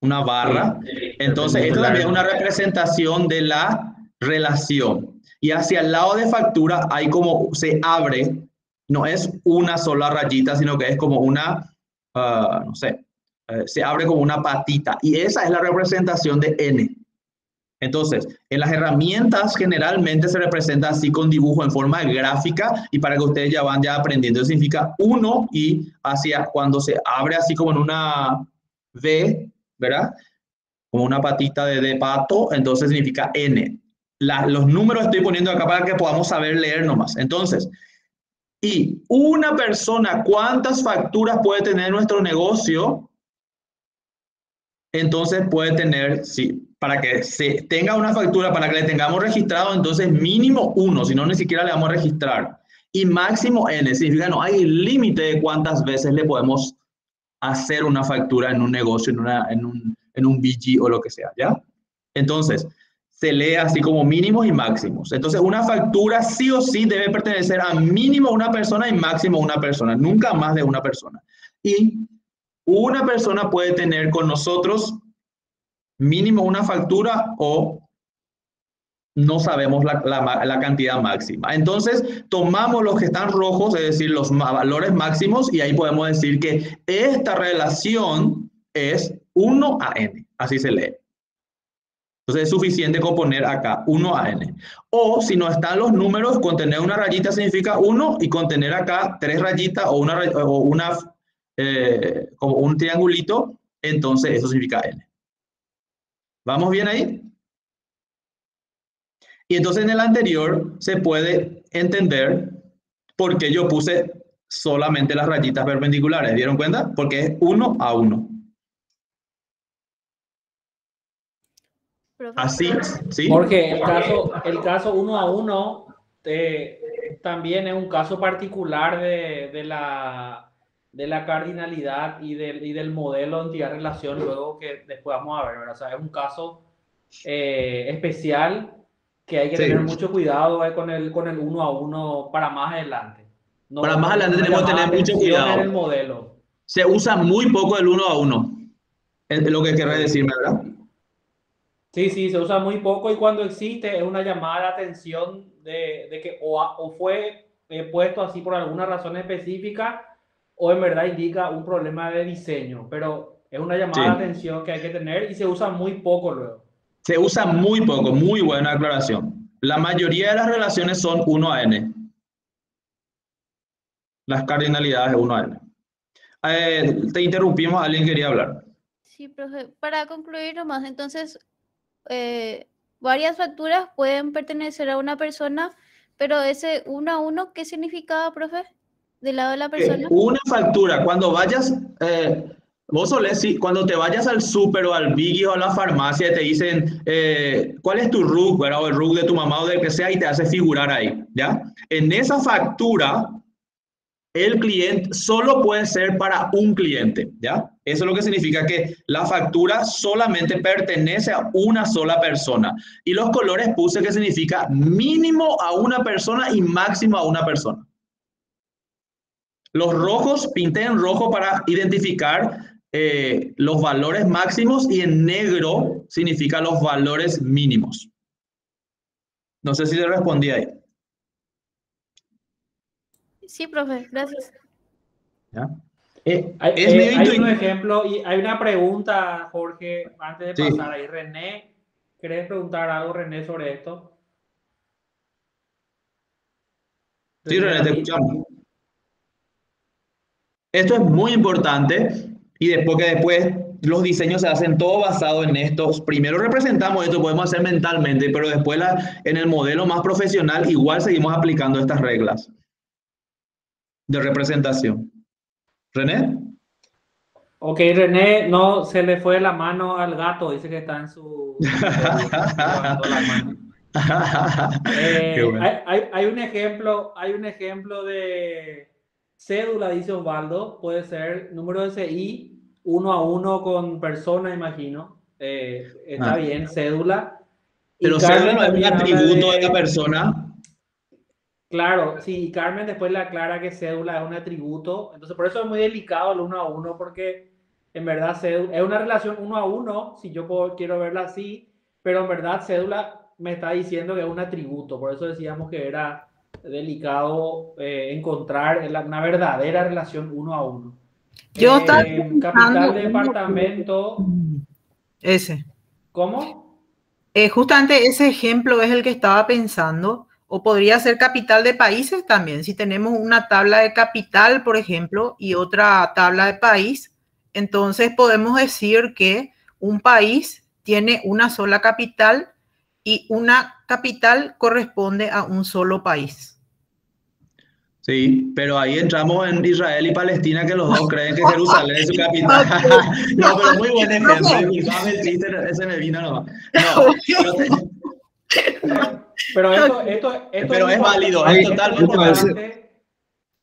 Una barra. Sí, Entonces, esto también es una representación de la relación. Y hacia el lado de factura hay como se abre, no es una sola rayita, sino que es como una, no sé, se abre como una patita. Y esa es la representación de n. Entonces, en las herramientas generalmente se representa así con dibujo en forma gráfica y para que ustedes ya van aprendiendo. Eso significa 1 y hacia cuando se abre así como en una V, ¿verdad? Como una patita de pato, entonces significa N. Los números estoy poniendo acá para que podamos saber leer nomás. Entonces, y una persona, ¿cuántas facturas puede tener nuestro negocio? Entonces puede tener, sí, para que se tenga una factura, para que le tengamos registrado, entonces mínimo 1, si no ni siquiera le vamos a registrar. Y máximo N, significa no hay límite de cuántas veces le podemos hacer una factura en un negocio, en un BG o lo que sea, ¿ya? Entonces, se lee así como mínimos y máximos. Entonces, una factura sí o sí debe pertenecer a mínimo una persona y máximo una persona, nunca más de una persona. Y una persona puede tener con nosotros mínimo una factura o no sabemos la cantidad máxima. Entonces, tomamos los que están rojos, es decir, los valores máximos, y ahí podemos decir que esta relación es 1 a n. Así se lee. Entonces, es suficiente con poner acá 1 a n. O si no están los números, contener una rayita significa 1 y contener acá 3 rayitas o como un triangulito, entonces eso significa n. ¿Vamos bien ahí? Y entonces en el anterior se puede entender por qué yo puse solamente las rayitas perpendiculares. ¿Dieron cuenta? Porque es 1 a 1. Así, ¿sí? Porque el caso 1 a 1 también es un caso particular de la cardinalidad y del modelo de entidad-relación, luego que después vamos a ver, ¿verdad? O sea, es un caso especial que hay que tener mucho cuidado con el 1 a 1 para más adelante. No, para más adelante tenemos que tener mucho cuidado. En el modelo. Se usa muy poco el 1 a 1. Es lo que querés decirme, ¿verdad? Sí, se usa muy poco y cuando existe es una llamada de atención de que o fue puesto así por alguna razón específica o en verdad indica un problema de diseño, pero es una llamada de Sí. atención que hay que tener y se usa muy poco luego. Se usa muy poco, muy buena aclaración. La mayoría de las relaciones son 1 a n. Las cardinalidades de 1 a n. Te interrumpimos, alguien quería hablar. Sí, profe. Para concluir nomás, entonces, varias facturas pueden pertenecer a una persona, pero ese uno a uno, ¿qué significaba, profe? Del lado de la persona. Una factura, cuando vayas, vos solés, cuando te vayas al súper o al Biggie o a la farmacia, te dicen, ¿cuál es tu RUC, ¿verdad? O el RUC de tu mamá o del que sea, y te hace figurar ahí, ¿ya? En esa factura, el cliente solo puede ser para un cliente, ¿ya? Eso es lo que significa que la factura solamente pertenece a una sola persona. Y los colores puse que significa mínimo a una persona y máximo a una persona. Los rojos, pinté en rojo para identificar los valores máximos y en negro significa los valores mínimos. No sé si le respondí ahí. Sí, profe, gracias. ¿Ya? Hay un ejemplo y hay una pregunta, Jorge, antes de Sí. pasar ahí. René, ¿querés preguntar algo, René, sobre esto? Sí, René, te escuchamos. Esto es muy importante y después los diseños se hacen todo basado en estos. Primero representamos esto, podemos hacer mentalmente, pero después en el modelo más profesional igual seguimos aplicando estas reglas de representación. ¿René? Ok, René, no se le fue la mano al gato, dice que está en su escritorio, levantó la mano. Qué bueno. Hay un ejemplo de cédula, dice Osvaldo, puede ser número de CI, 1 a 1 con persona, imagino. Está bien, cédula. Pero Y cédula Carmen no es un también habla atributo de la persona. Claro, sí, y Carmen después le aclara que cédula es un atributo, entonces por eso es muy delicado el 1 a 1, porque en verdad cédula, es una relación 1 a 1, si yo quiero verla así, pero en verdad cédula me está diciendo que es un atributo, por eso decíamos que era delicado encontrar una verdadera relación 1 a 1. Yo estaba Capital de pensando departamento. ese. ¿Cómo? Justamente ese ejemplo es el que estaba pensando, o podría ser capital de países también. Si tenemos una tabla de capital, por ejemplo, y otra tabla de país, entonces podemos decir que un país tiene una sola capital y una capital corresponde a un solo país. Sí, pero ahí entramos en Israel y Palestina, que los dos creen que Jerusalén es su capital. No, pero muy buen ejemplo. Disculpame el chiste, ese me vino nomás. No, pero esto es válido, es totalmente importante.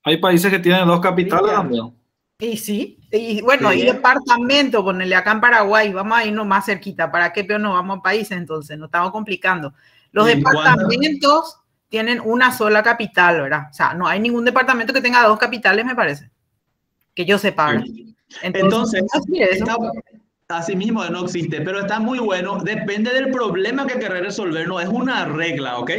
Hay países que tienen dos capitales también. Y sí, y bueno, Sí. y departamento, ponerle acá en Paraguay, vamos a irnos más cerquita. ¿Para qué peor nos vamos a países entonces? Nos estamos complicando. Los departamentos tienen una sola capital, ¿verdad? O sea, no hay ningún departamento que tenga dos capitales, me parece. Que yo sepa, ¿verdad? Entonces así mismo no existe, pero está muy bueno. Depende del problema que querés resolver, no es una regla, ¿ok?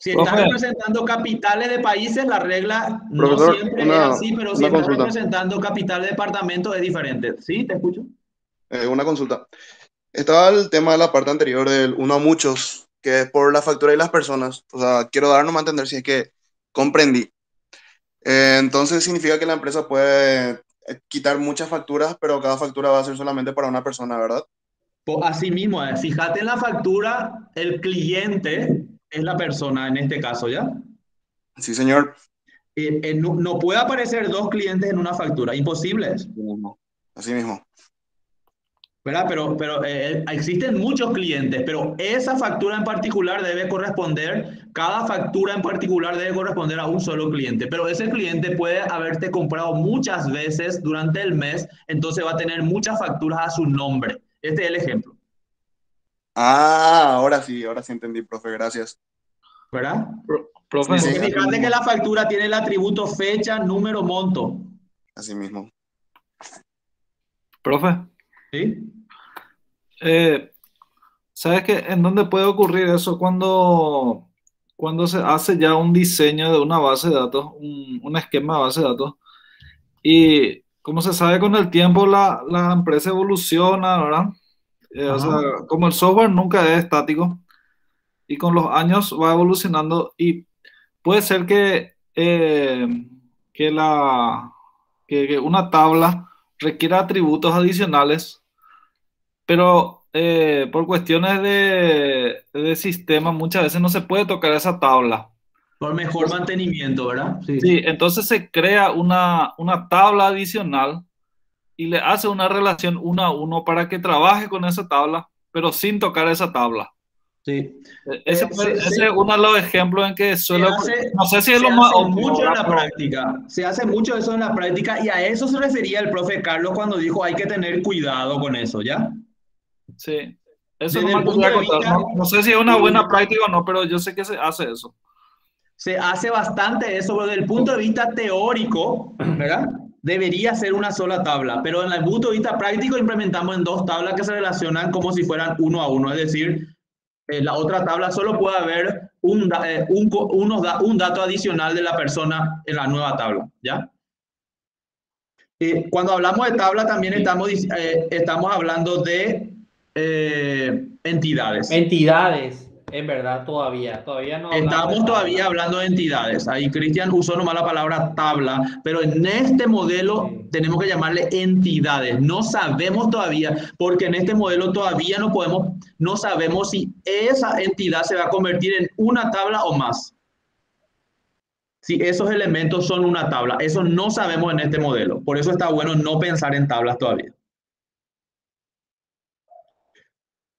Si estás representando capitales de países, la regla no siempre es así, pero si estás representando capital de departamentos es diferente. ¿Sí? ¿Te escucho? Una consulta. Estaba el tema de la parte anterior del uno a muchos, que es por la factura y las personas. O sea, quiero darnos a entender si es que comprendí. Entonces significa que la empresa puede quitar muchas facturas, pero cada factura va a ser solamente para una persona, ¿verdad? Pues así mismo, fíjate en la factura, el cliente es la persona en este caso, ¿ya? Sí, señor. No puede aparecer dos clientes en una factura, imposible es. Así mismo. ¿Verdad? Pero existen muchos clientes, pero esa factura en particular debe corresponder, cada factura en particular debe corresponder a un solo cliente, pero ese cliente puede haberte comprado muchas veces durante el mes, entonces va a tener muchas facturas a su nombre. Este es el ejemplo. Ah, ahora sí entendí, profe, gracias. ¿Verdad? Profe, Sí, fíjate que la factura tiene el atributo fecha, número, monto. Así mismo. Profe. ¿Sí? ¿Sabes qué? ¿En dónde puede ocurrir eso? Cuando cuando se hace ya un diseño de una base de datos, un esquema de base de datos, y como se sabe con el tiempo la empresa evoluciona, ¿verdad? O sea, Ajá. como el software nunca es estático y con los años va evolucionando y puede ser que, que una tabla requiera atributos adicionales, pero por cuestiones de sistema muchas veces no se puede tocar esa tabla. Por mejor mantenimiento, ¿verdad? Sí. Sí, entonces se crea una tabla adicional y le hace una relación uno a uno para que trabaje con esa tabla, pero sin tocar esa tabla. Sí. Ese es uno de los ejemplos en que Se suele, hace, no sé si es se lo más hace óptimo, mucho en ¿verdad? la práctica, se hace mucho eso en la práctica y a eso se refería el profe Carlos cuando dijo hay que tener cuidado con eso, ¿ya? Sí, eso Desde nomás el punto quería de contar. vista, No sé si es una buena práctica o no, pero yo sé que se hace eso. se hace bastante eso, pero desde el punto de vista teórico, ¿verdad? Debería ser una sola tabla, pero en el punto de vista práctico implementamos en dos tablas que se relacionan como si fueran uno a uno, es decir, la otra tabla solo puede haber un dato adicional de la persona en la nueva tabla, ¿ya? Cuando hablamos de tabla también estamos hablando de entidades. Entidades, en verdad, todavía no hablamos de Estamos todavía tabla. hablando de entidades. Ahí Cristian usó nomás la palabra tabla, pero en este modelo Sí. tenemos que llamarle entidades. No sabemos todavía, porque en este modelo todavía no sabemos si esa entidad se va a convertir en una tabla o más. Si esos elementos son una tabla, eso no sabemos en este modelo. Por eso está bueno no pensar en tablas todavía.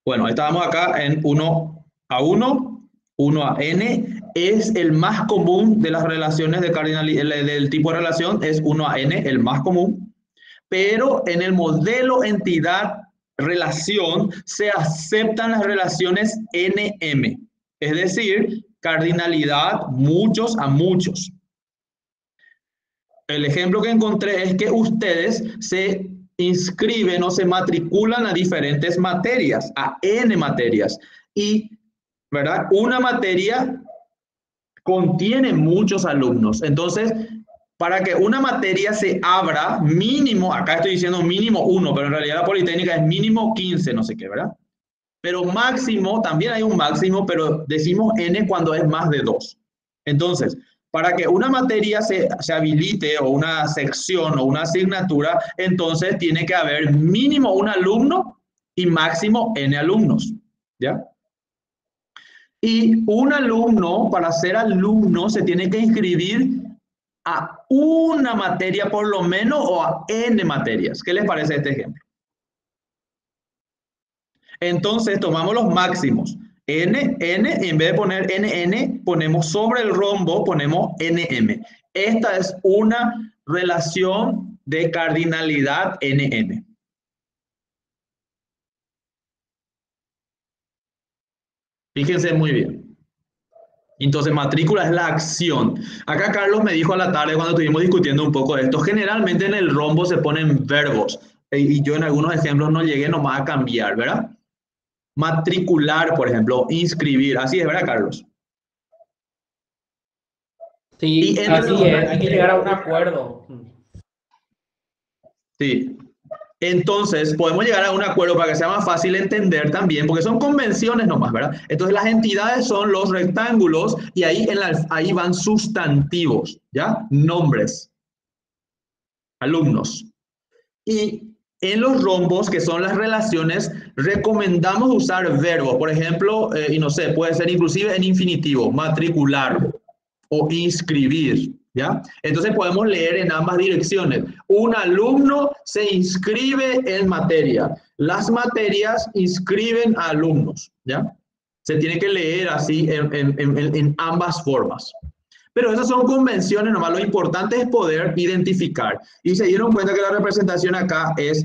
Bueno, estábamos acá en 1 a 1, 1 a n. Es el más común de las relaciones de cardinalidad, del tipo de relación, es 1 a n, el más común. Pero en el modelo entidad-relación se aceptan las relaciones NM, es decir, cardinalidad muchos a muchos. El ejemplo que encontré es que ustedes se inscriben o se matriculan a diferentes materias, a N materias. Y, ¿verdad? Una materia contiene muchos alumnos. Entonces, para que una materia se abra, mínimo, acá estoy diciendo mínimo 1, pero en realidad la Politécnica es mínimo 15, no sé qué, ¿verdad? Pero máximo, también hay un máximo, pero decimos N cuando es más de 2. Entonces, para que una materia se habilite o una sección o una asignatura, entonces tiene que haber mínimo un alumno y máximo N alumnos, ¿ya? Y un alumno, para ser alumno, se tiene que inscribir a una materia por lo menos o a N materias. ¿Qué les parece este ejemplo? Entonces tomamos los máximos. N, en vez de poner NN, ponemos sobre el rombo, ponemos NM. Esta es una relación de cardinalidad NN. Fíjense muy bien. Entonces, matrícula es la acción. Acá Carlos me dijo a la tarde cuando estuvimos discutiendo un poco de esto, generalmente en el rombo se ponen verbos y yo en algunos ejemplos no llegué nomás a cambiar, ¿verdad? Matricular, por ejemplo, inscribir, así es, ¿verdad, Carlos? Sí, Y entre así los... es, hay que llegar a un acuerdo. Sí. Entonces, podemos llegar a un acuerdo para que sea más fácil entender también, porque son convenciones nomás, ¿verdad? Entonces, las entidades son los rectángulos y ahí van sustantivos, ¿ya? Nombres, alumnos. Y en los rombos, que son las relaciones, recomendamos usar verbos. Por ejemplo, y no sé, puede ser inclusive en infinitivo, matricular o inscribir, ¿ya? Entonces podemos leer en ambas direcciones. Un alumno se inscribe en materia. Las materias inscriben a alumnos, ¿ya? Se tiene que leer así en ambas formas. Pero esas son convenciones nomás. Lo importante es poder identificar. Y se dieron cuenta que la representación acá es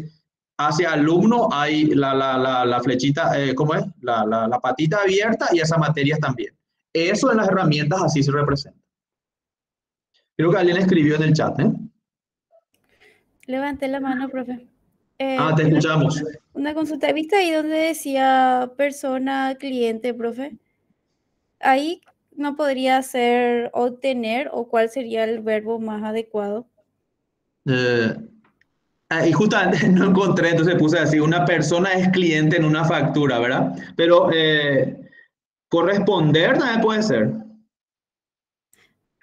hacia alumno, hay la flechita, ¿cómo es? La patita abierta y esas materias también. Eso en las herramientas así se representa. Creo que alguien escribió en el chat, ¿eh? Levanté la mano, profe. Te escuchamos. Una consulta. ¿Viste ahí donde decía persona, cliente, profe? Ahí no podría ser obtener o cuál sería el verbo más adecuado? Y justamente no encontré, entonces puse así, una persona es cliente en una factura, ¿verdad? Pero corresponder también puede ser,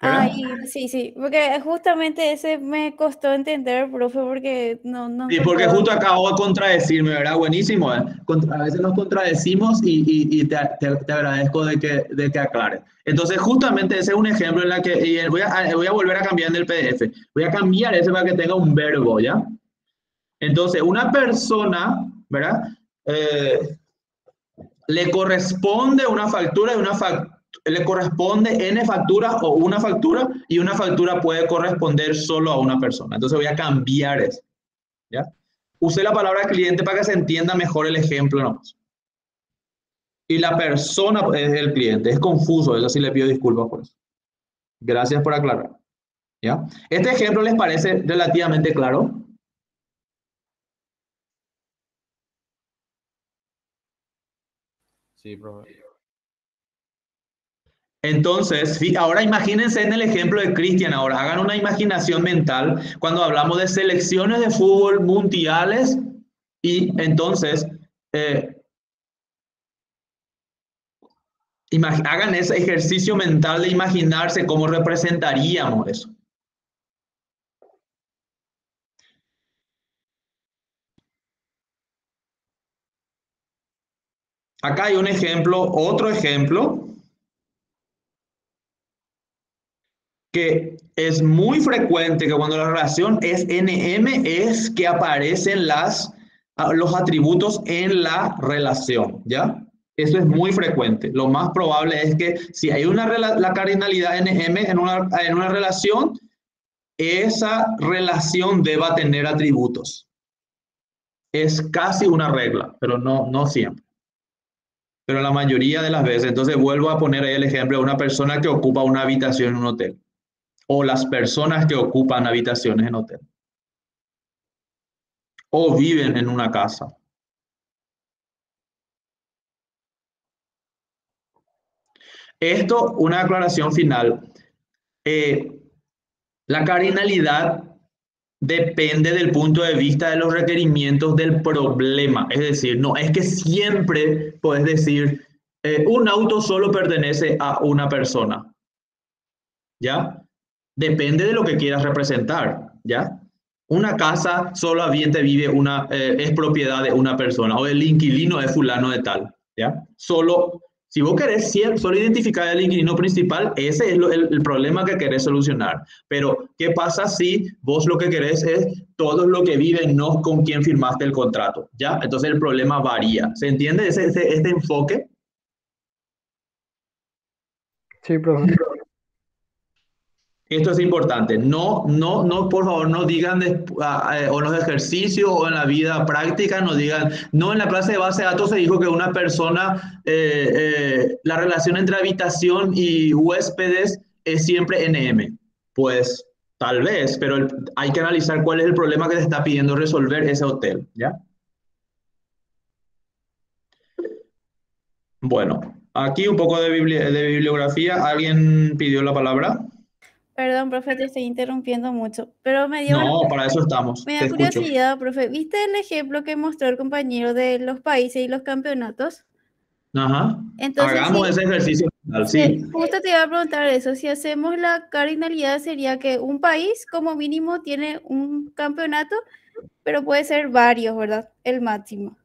¿verdad? Ay, sí, porque justamente ese me costó entender, profe, porque no Sí, porque encontraba. justo acabo de contradecirme, ¿verdad? Buenísimo, ¿eh? A veces nos contradecimos y te agradezco de que aclares. Entonces, justamente ese es un ejemplo en la que y voy a volver a cambiar en el PDF. Voy a cambiar ese para que tenga un verbo, ¿ya? Entonces, una persona, ¿verdad? Le corresponde una factura y le corresponde N facturas o una factura y una factura puede corresponder solo a una persona. Entonces voy a cambiar eso, ¿ya? Usé la palabra cliente para que se entienda mejor el ejemplo nomás. Y la persona es el cliente. Es confuso, eso sí le pido disculpas por eso. Gracias por aclarar, ¿ya? ¿Este ejemplo les parece relativamente claro? Sí, profe. Entonces, ahora imagínense en el ejemplo de Cristian, ahora hagan una imaginación mental cuando hablamos de selecciones de fútbol mundiales y entonces hagan ese ejercicio mental de imaginarse cómo representaríamos eso. Acá hay un ejemplo, otro ejemplo, que es muy frecuente que cuando la relación es NM es que aparecen los atributos en la relación, ¿ya? Eso es muy frecuente. Lo más probable es que si hay la cardinalidad NM en una relación, esa relación deba tener atributos. Es casi una regla, pero no siempre. Pero la mayoría de las veces. Entonces vuelvo a poner ahí el ejemplo de una persona que ocupa una habitación en un hotel. O las personas que ocupan habitaciones en hotel. O viven en una casa. Esto, una aclaración final. La cardinalidad depende del punto de vista de los requerimientos del problema. Es decir, no es que siempre puedes decir, un auto solo pertenece a una persona. ¿Ya? Depende de lo que quieras representar. ¿Ya? Una casa solamente es propiedad de una persona o el inquilino es fulano de tal. ¿Ya? Si vos querés solo identificar el inquilino principal, ese es el problema que querés solucionar. Pero, ¿qué pasa si vos lo que querés es todos los que viven, no con quien firmaste el contrato? ¿Ya? Entonces el problema varía. ¿Se entiende este enfoque? Sí, profe. Esto es importante. No, por favor, no digan o en los ejercicios o en la vida práctica, no digan, no, en la clase de base de datos se dijo que una persona, la relación entre habitación y huéspedes es siempre NM. Pues tal vez, pero hay que analizar cuál es el problema que te está pidiendo resolver ese hotel, ¿ya? Bueno, aquí un poco de bibliografía. ¿Alguien pidió la palabra? Perdón, profe, te estoy interrumpiendo mucho, pero No, para eso estamos. me Te da escucho. curiosidad, profe. ¿Viste el ejemplo que mostró el compañero de los países y los campeonatos? Ajá. Entonces, Hagamos ese ejercicio final, sí. justo te iba a preguntar eso. Si hacemos la cardinalidad, sería que un país como mínimo tiene un campeonato, pero puede ser varios, ¿verdad? El máximo.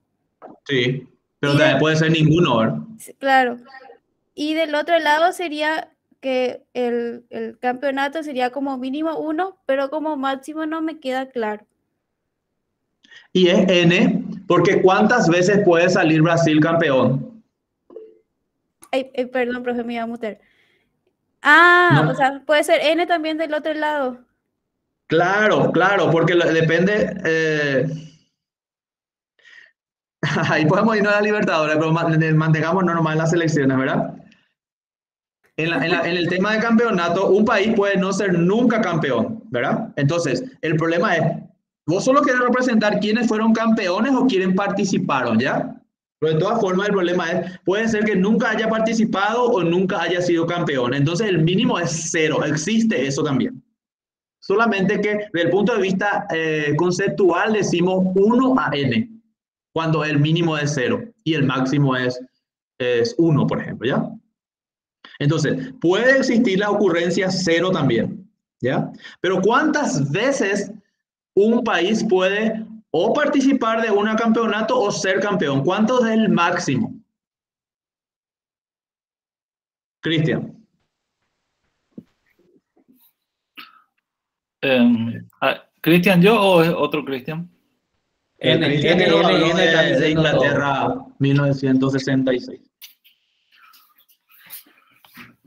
Sí, pero también puede ser ninguno, ¿verdad? Claro. Y del otro lado sería que el campeonato sería como mínimo uno, pero como máximo no me queda claro. Y es N, porque ¿cuántas veces puede salir Brasil campeón? Perdón, profe, me iba a mutear. Ah, No. o sea, puede ser N también del otro lado. Claro, porque depende. Ahí podemos irnos a la Libertadores, pero mantengamos normal las selecciones, ¿verdad? En el tema de campeonato, un país puede no ser nunca campeón, ¿verdad? Entonces, el problema es, ¿vos solo querés representar quiénes fueron campeones o quiénes participaron, ya? Pero de todas formas, el problema es, puede ser que nunca haya participado o nunca haya sido campeón. Entonces, el mínimo es 0. Existe eso también. Solamente que, desde el punto de vista conceptual, decimos 1 a n, cuando el mínimo es 0 y el máximo es 1, por ejemplo, ¿ya? Entonces, puede existir la ocurrencia 0 también, ¿ya? Pero ¿cuántas veces un país puede o participar de un campeonato o ser campeón? ¿Cuánto es el máximo? Cristian. ¿Cristian yo o es otro Cristian? Cristian que nos habló de Inglaterra, 1966.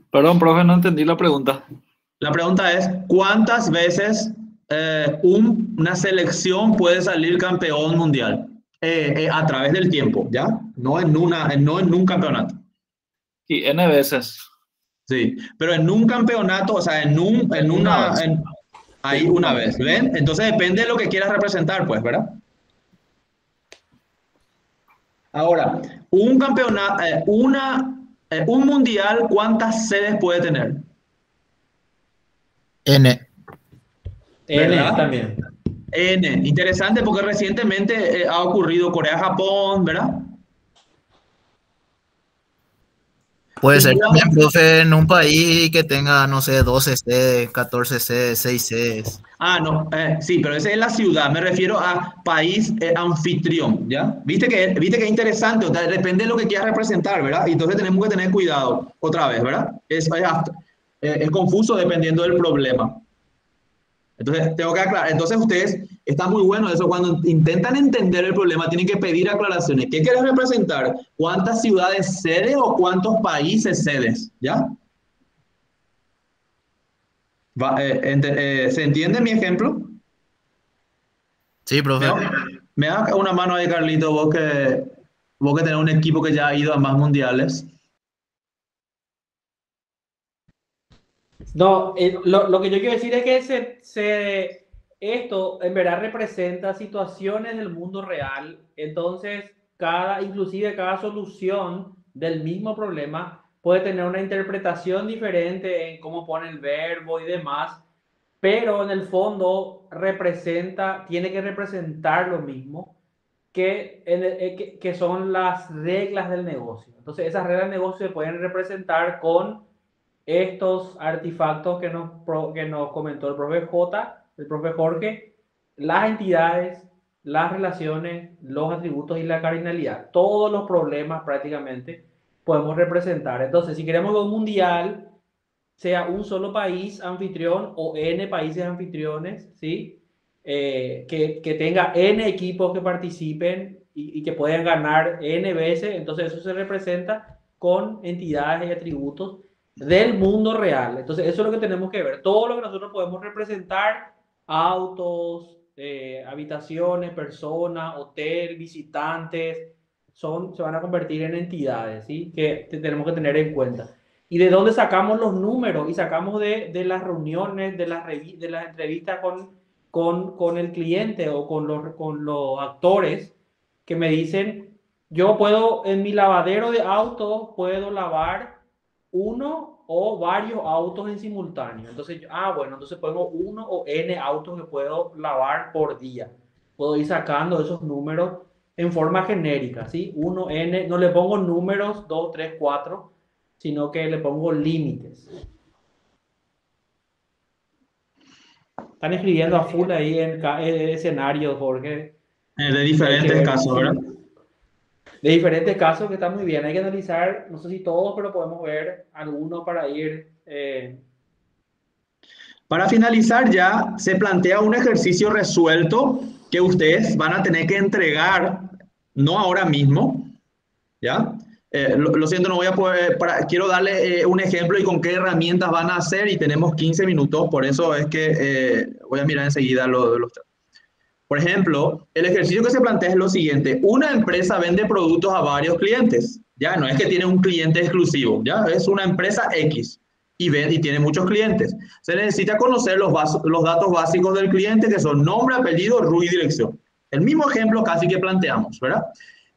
Perdón, profe, no entendí la pregunta. La pregunta es, ¿cuántas veces una selección puede salir campeón mundial a través del tiempo, ¿ya? No en un campeonato. Y N veces. Sí, pero en un campeonato, o sea, ahí una vez, ¿ven? Entonces depende de lo que quieras representar, pues, ¿verdad? Ahora, un campeonato, un mundial, ¿cuántas sedes puede tener? N. N también. N, interesante porque recientemente ha ocurrido Corea-Japón, ¿verdad? Puede ser también, profe, en un país que tenga, no sé, 12 sedes, 14 sedes, 6 sedes. Ah, no, sí, pero esa es la ciudad, me refiero a país anfitrión, ¿ya? Viste que es interesante, o sea, depende de lo que quieras representar, ¿verdad? Y entonces tenemos que tener cuidado, otra vez, ¿verdad? Es confuso dependiendo del problema. Entonces, tengo que aclarar. Entonces, ustedes, está muy bueno eso. Cuando intentan entender el problema, tienen que pedir aclaraciones. ¿Qué quieres representar? ¿Cuántas ciudades sedes o cuántos países sedes? ¿Ya? ¿Se entiende mi ejemplo? Sí, profe. Me da una mano ahí, Carlito, vos que tenés un equipo que ya ha ido a más mundiales. No, lo que yo quiero decir es que esto en verdad representa situaciones del mundo real. Entonces, inclusive cada solución del mismo problema puede tener una interpretación diferente en cómo pone el verbo y demás, pero en el fondo tiene que representar lo mismo que son las reglas del negocio. Entonces, esas reglas del negocio se pueden representar con estos artefactos que nos comentó el profe Jorge, las entidades, las relaciones, los atributos y la cardinalidad. Todos los problemas prácticamente podemos representar. Entonces, si queremos que un mundial sea un solo país anfitrión o N países anfitriones, ¿sí? Que tenga N equipos que participen y que puedan ganar N veces, entonces eso se representa con entidades y atributos del mundo real. Entonces eso es lo que tenemos que ver. Todo lo que nosotros podemos representar, autos, habitaciones, personas, hotel, visitantes, se van a convertir en entidades, ¿sí? Que tenemos que tener en cuenta. ¿Y de dónde sacamos los números? Y sacamos de las reuniones, de las entrevistas con el cliente o con los actores que me dicen, yo puedo, en mi lavadero de autos, puedo lavar uno o varios autos en simultáneo. Entonces, bueno, entonces pongo uno o N autos que puedo lavar por día. Puedo ir sacando esos números en forma genérica, ¿sí? 1, N, no le pongo números 2, 3, 4, sino que le pongo límites. Están escribiendo a full ahí en escenarios, Jorge. De diferentes casos, ¿verdad? De diferentes casos que están muy bien. Hay que analizar, no sé si todos, pero podemos ver algunos para ir. Para finalizar ya, se plantea un ejercicio resuelto que ustedes van a tener que entregar, no ahora mismo, ¿ya? Lo siento, no voy a poder, quiero darle un ejemplo y con qué herramientas van a hacer y tenemos 15 minutos, por eso es que voy a mirar enseguida los. Por ejemplo, el ejercicio que se plantea es lo siguiente. Una empresa vende productos a varios clientes. Ya no es que tiene un cliente exclusivo. Ya es una empresa X y tiene muchos clientes. Se necesita conocer los datos básicos del cliente, que son nombre, apellido, RUT y dirección. El mismo ejemplo casi que planteamos, ¿verdad?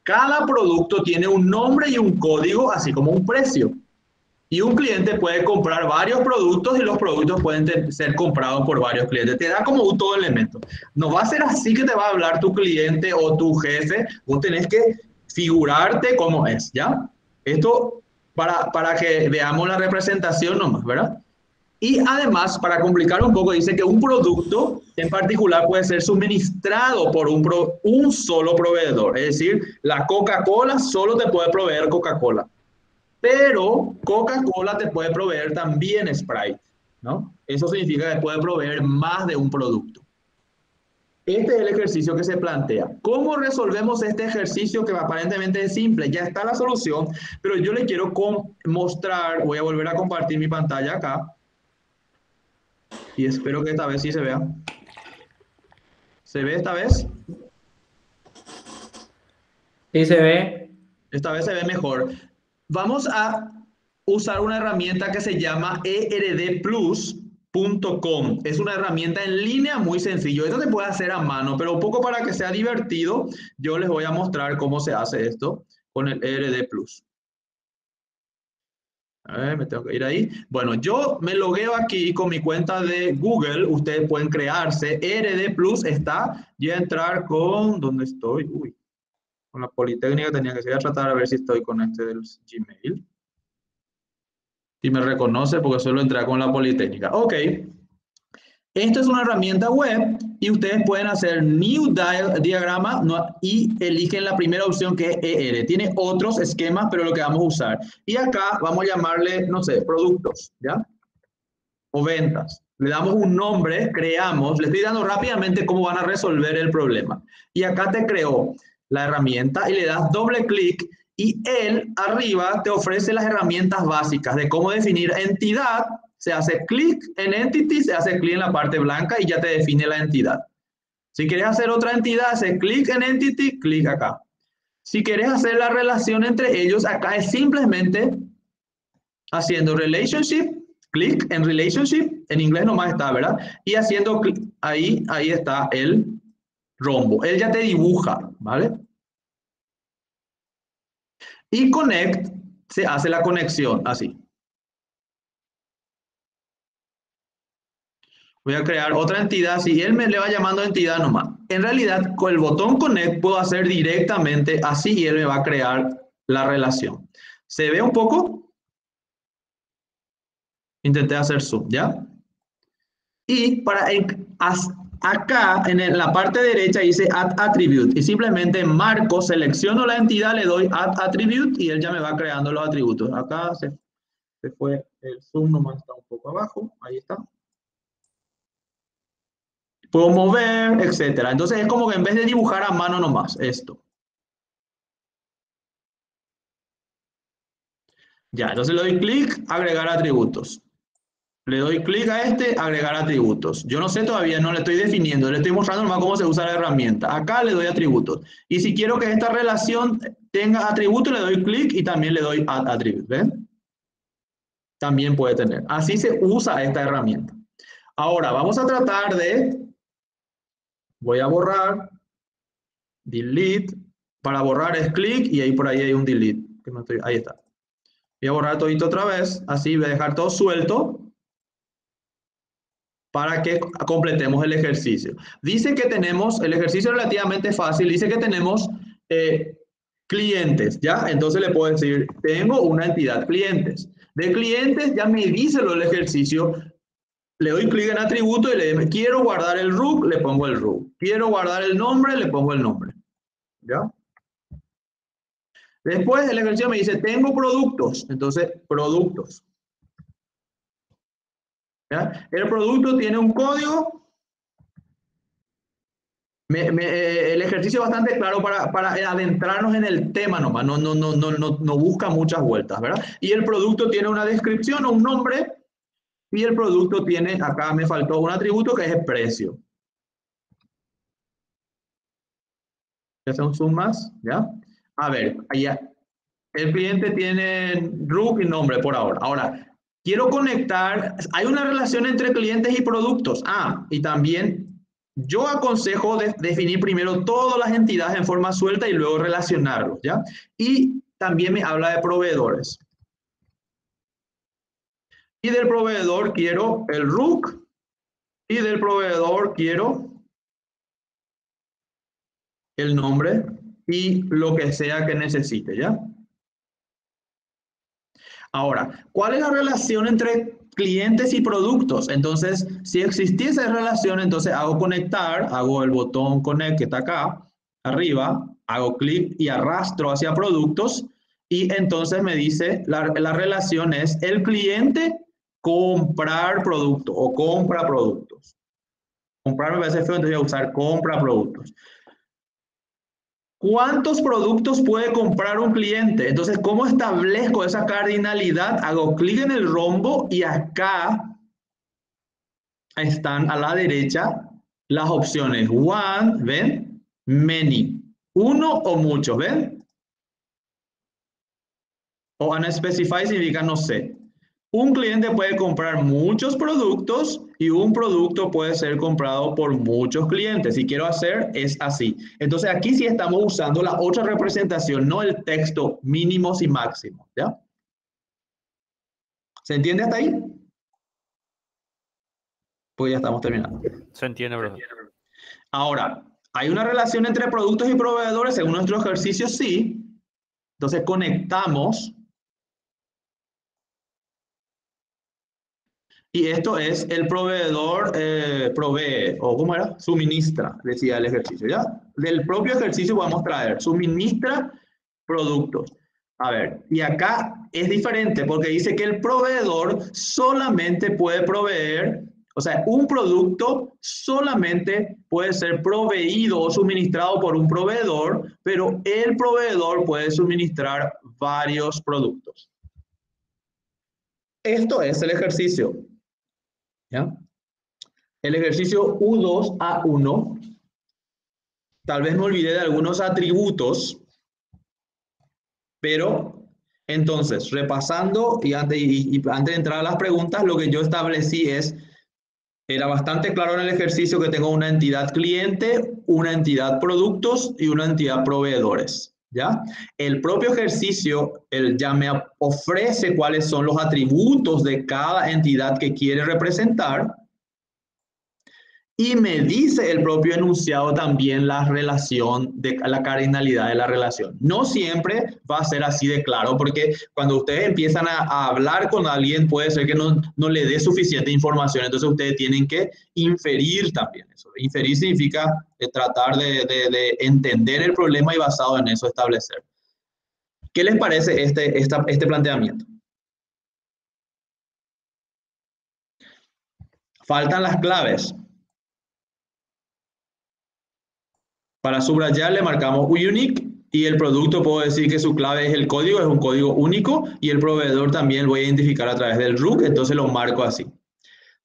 Cada producto tiene un nombre y un código, así como un precio. Y un cliente puede comprar varios productos y los productos pueden ser comprados por varios clientes. Te da como un todo elemento. No va a ser así que te va a hablar tu cliente o tu jefe. Vos tenés que figurarte cómo es, ¿ya? Esto para que veamos la representación nomás, ¿verdad? Y además, para complicar un poco, dice que un producto en particular puede ser suministrado por un solo proveedor. Es decir, la Coca-Cola solo te puede proveer Coca-Cola. Pero Coca-Cola te puede proveer también Sprite, ¿no? Eso significa que puede proveer más de un producto. Este es el ejercicio que se plantea. ¿Cómo resolvemos este ejercicio que aparentemente es simple? Ya está la solución, pero yo le quiero mostrar, voy a volver a compartir mi pantalla acá, y espero que esta vez sí se vea. ¿Se ve esta vez? Sí, se ve. Esta vez se ve mejor. Vamos a usar una herramienta que se llama erdplus.com. Es una herramienta en línea muy sencillo. Esto se puede hacer a mano, pero un poco para que sea divertido, yo les voy a mostrar cómo se hace esto con el erdplus. A ver, me tengo que ir ahí. Bueno, yo me logueo aquí con mi cuenta de Google. Ustedes pueden crearse. erdplus está. Voy a entrar con... ¿Dónde estoy? Uy. Con la Politécnica tenía que ser. Voy a tratar a ver si estoy con este del Gmail. Si me reconoce, porque solo entré con la Politécnica. Ok. Esto es una herramienta web y ustedes pueden hacer New Diagrama y eligen la primera opción que es ER. Tiene otros esquemas, pero lo que vamos a usar. Y acá vamos a llamarle, no sé, productos, ¿ya? O ventas. Le damos un nombre, creamos. Le estoy dando rápidamente cómo van a resolver el problema. Y acá te creó la herramienta y le das doble clic y él arriba te ofrece las herramientas básicas de cómo definir entidad. Se hace clic en Entity, se hace clic en la parte blanca y ya te define la entidad. Si quieres hacer otra entidad, hace clic en Entity, clic acá. Si quieres hacer la relación entre ellos, acá es simplemente haciendo Relationship, clic en Relationship, en inglés nomás está, ¿verdad? Y haciendo clic, ahí está el rombo. Él ya te dibuja, ¿vale? Y Connect, se hace la conexión, así. Voy a crear otra entidad, si él me le va llamando entidad nomás. En realidad, con el botón Connect puedo hacer directamente así y él me va a crear la relación. ¿Se ve un poco? Intenté hacer zoom, ¿ya? Y para acá, en la parte derecha, dice Add Attribute. Y simplemente marco, selecciono la entidad, le doy Add Attribute y él ya me va creando los atributos. Acá se fue el zoom, nomás está un poco abajo. Ahí está. Puedo mover, etcétera. Entonces es como que en vez de dibujar a mano nomás, esto. Ya, entonces le doy clic, agregar atributos. Le doy clic a este, agregar atributos. Yo no sé todavía, no le estoy definiendo, le estoy mostrando nomás cómo se usa la herramienta. Acá le doy atributos. Y si quiero que esta relación tenga atributos, le doy clic y también le doy add attribute. ¿Ven? También puede tener. Así se usa esta herramienta. Ahora, vamos a tratar de... Voy a borrar, delete, para borrar es clic y ahí por ahí hay un delete. Que no estoy, ahí está. Voy a borrar todito otra vez, así voy a dejar todo suelto para que completemos el ejercicio. Dice que tenemos, el ejercicio es relativamente fácil, dice que tenemos clientes, ¿ya? Entonces le puedo decir, tengo una entidad clientes. De clientes ya me dice el ejercicio. Le doy clic en atributo y le digo, quiero guardar el RUC, le pongo el RUC. Quiero guardar el nombre, le pongo el nombre. ¿Ya? Después el ejercicio me dice, tengo productos. Entonces, productos. ¿Ya? El producto tiene un código. El ejercicio es bastante claro para adentrarnos en el tema nomás. No busca muchas vueltas, ¿verdad? Y el producto tiene una descripción o un nombre. Y el producto tiene, acá me faltó un atributo que es el precio. Voy a hacer un zoom más, ¿ya? A ver, allá. El cliente tiene RUC y nombre por ahora. Ahora, quiero conectar, hay una relación entre clientes y productos. Ah, y también Yo aconsejo definir primero todas las entidades en forma suelta y luego relacionarlos, ¿ya? Y también me habla de proveedores. Y del proveedor quiero el RUC y del proveedor quiero el nombre y lo que sea que necesite, ¿ya? Ahora, ¿cuál es la relación entre clientes y productos? Entonces, si existiese esa relación, entonces hago conectar, hago el botón connect que está acá, arriba, hago clic y arrastro hacia productos y entonces me dice, la relación es el cliente comprar producto o compra productos. Comprar me parece feo, entonces voy a usar compra productos. ¿Cuántos productos puede comprar un cliente? Entonces, ¿cómo establezco esa cardinalidad? Hago clic en el rombo y acá están a la derecha las opciones. One, ¿ven? Many. Uno o muchos, ¿ven? O unspecified significa no sé. Un cliente puede comprar muchos productos y un producto puede ser comprado por muchos clientes. Si quiero hacer, es así. Entonces aquí sí estamos usando la otra representación, no el texto mínimos y máximos, ¿ya? ¿Se entiende hasta ahí? Pues ya estamos terminando. Se entiende, bro. Ahora, ¿hay una relación entre productos y proveedores? Según nuestro ejercicio, sí. Entonces conectamos. Y esto es el proveedor provee, o ¿cómo era? Suministra, decía el ejercicio, ¿ya? Del propio ejercicio vamos a traer, suministra productos. A ver, y acá es diferente porque dice que el proveedor solamente puede proveer, o sea, un producto solamente puede ser proveído o suministrado por un proveedor, pero el proveedor puede suministrar varios productos. Esto es el ejercicio. ¿Ya? El ejercicio U2A1, tal vez me olvidé de algunos atributos, pero entonces, repasando y antes de entrar a las preguntas, lo que yo establecí era bastante claro en el ejercicio que tengo una entidad cliente, una entidad productos y una entidad proveedores. ¿Ya? El propio ejercicio ya me ofrece cuáles son los atributos de cada entidad que quiere representar. Y me dice el propio enunciado también la relación, la cardinalidad de la relación. No siempre va a ser así de claro, porque cuando ustedes empiezan a hablar con alguien, puede ser que no le dé suficiente información. Entonces ustedes tienen que inferir también eso. Inferir significa tratar de entender el problema y basado en eso establecer. ¿Qué les parece este planteamiento? Faltan las claves. Para subrayar le marcamos unique y el producto puedo decir que su clave es el código, es un código único y el proveedor también lo voy a identificar a través del RUC, entonces lo marco así.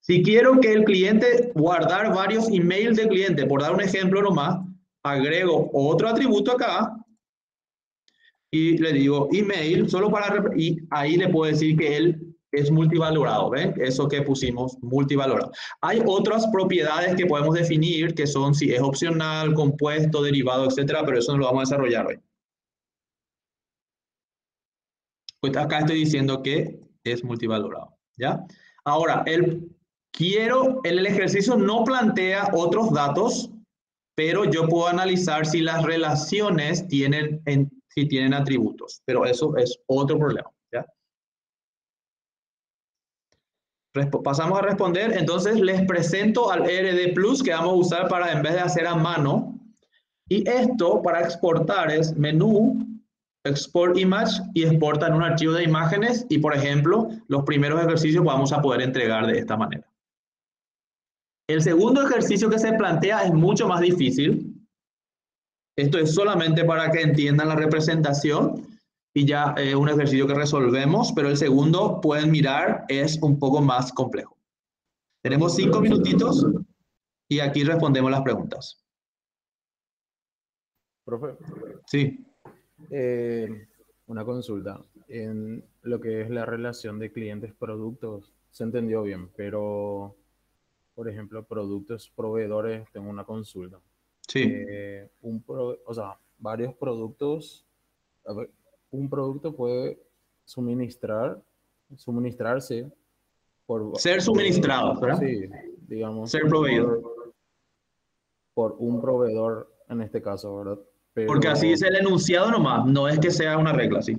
Si quiero que el cliente guardar varios emails del cliente, por dar un ejemplo nomás, agrego otro atributo acá y le digo email, y ahí le puedo decir que él es multivalorado, ¿ven? Eso que pusimos, multivalorado. Hay otras propiedades que podemos definir que son si es opcional, compuesto, derivado, etcétera, pero eso no lo vamos a desarrollar hoy. Pues acá estoy diciendo que es multivalorado, ¿ya? Ahora, en el ejercicio no plantea otros datos, pero yo puedo analizar si las relaciones tienen atributos, pero eso es otro problema, ¿ya? Pasamos a responder, entonces les presento al RD Plus que vamos a usar para, en vez de hacer a mano, y esto para exportar es menú, export image y exporta en un archivo de imágenes y, por ejemplo, los primeros ejercicios vamos a poder entregar de esta manera. El segundo ejercicio que se plantea es mucho más difícil. Esto es solamente para que entiendan la representación y ya es un ejercicio que resolvemos, pero el segundo, pueden mirar, es un poco más complejo. Tenemos 5 minutitos y aquí respondemos las preguntas. Profe, Sí. una consulta. En lo que es la relación de clientes-productos, se entendió bien, pero por ejemplo, productos, proveedores, tengo una consulta. Sí. O sea, varios productos, a ver, un producto puede suministrarse Ser suministrado, ¿verdad? sí, digamos, Ser proveído. por un proveedor en este caso, ¿verdad? Porque así Pero, dice el enunciado nomás, no es que sea una regla, sí.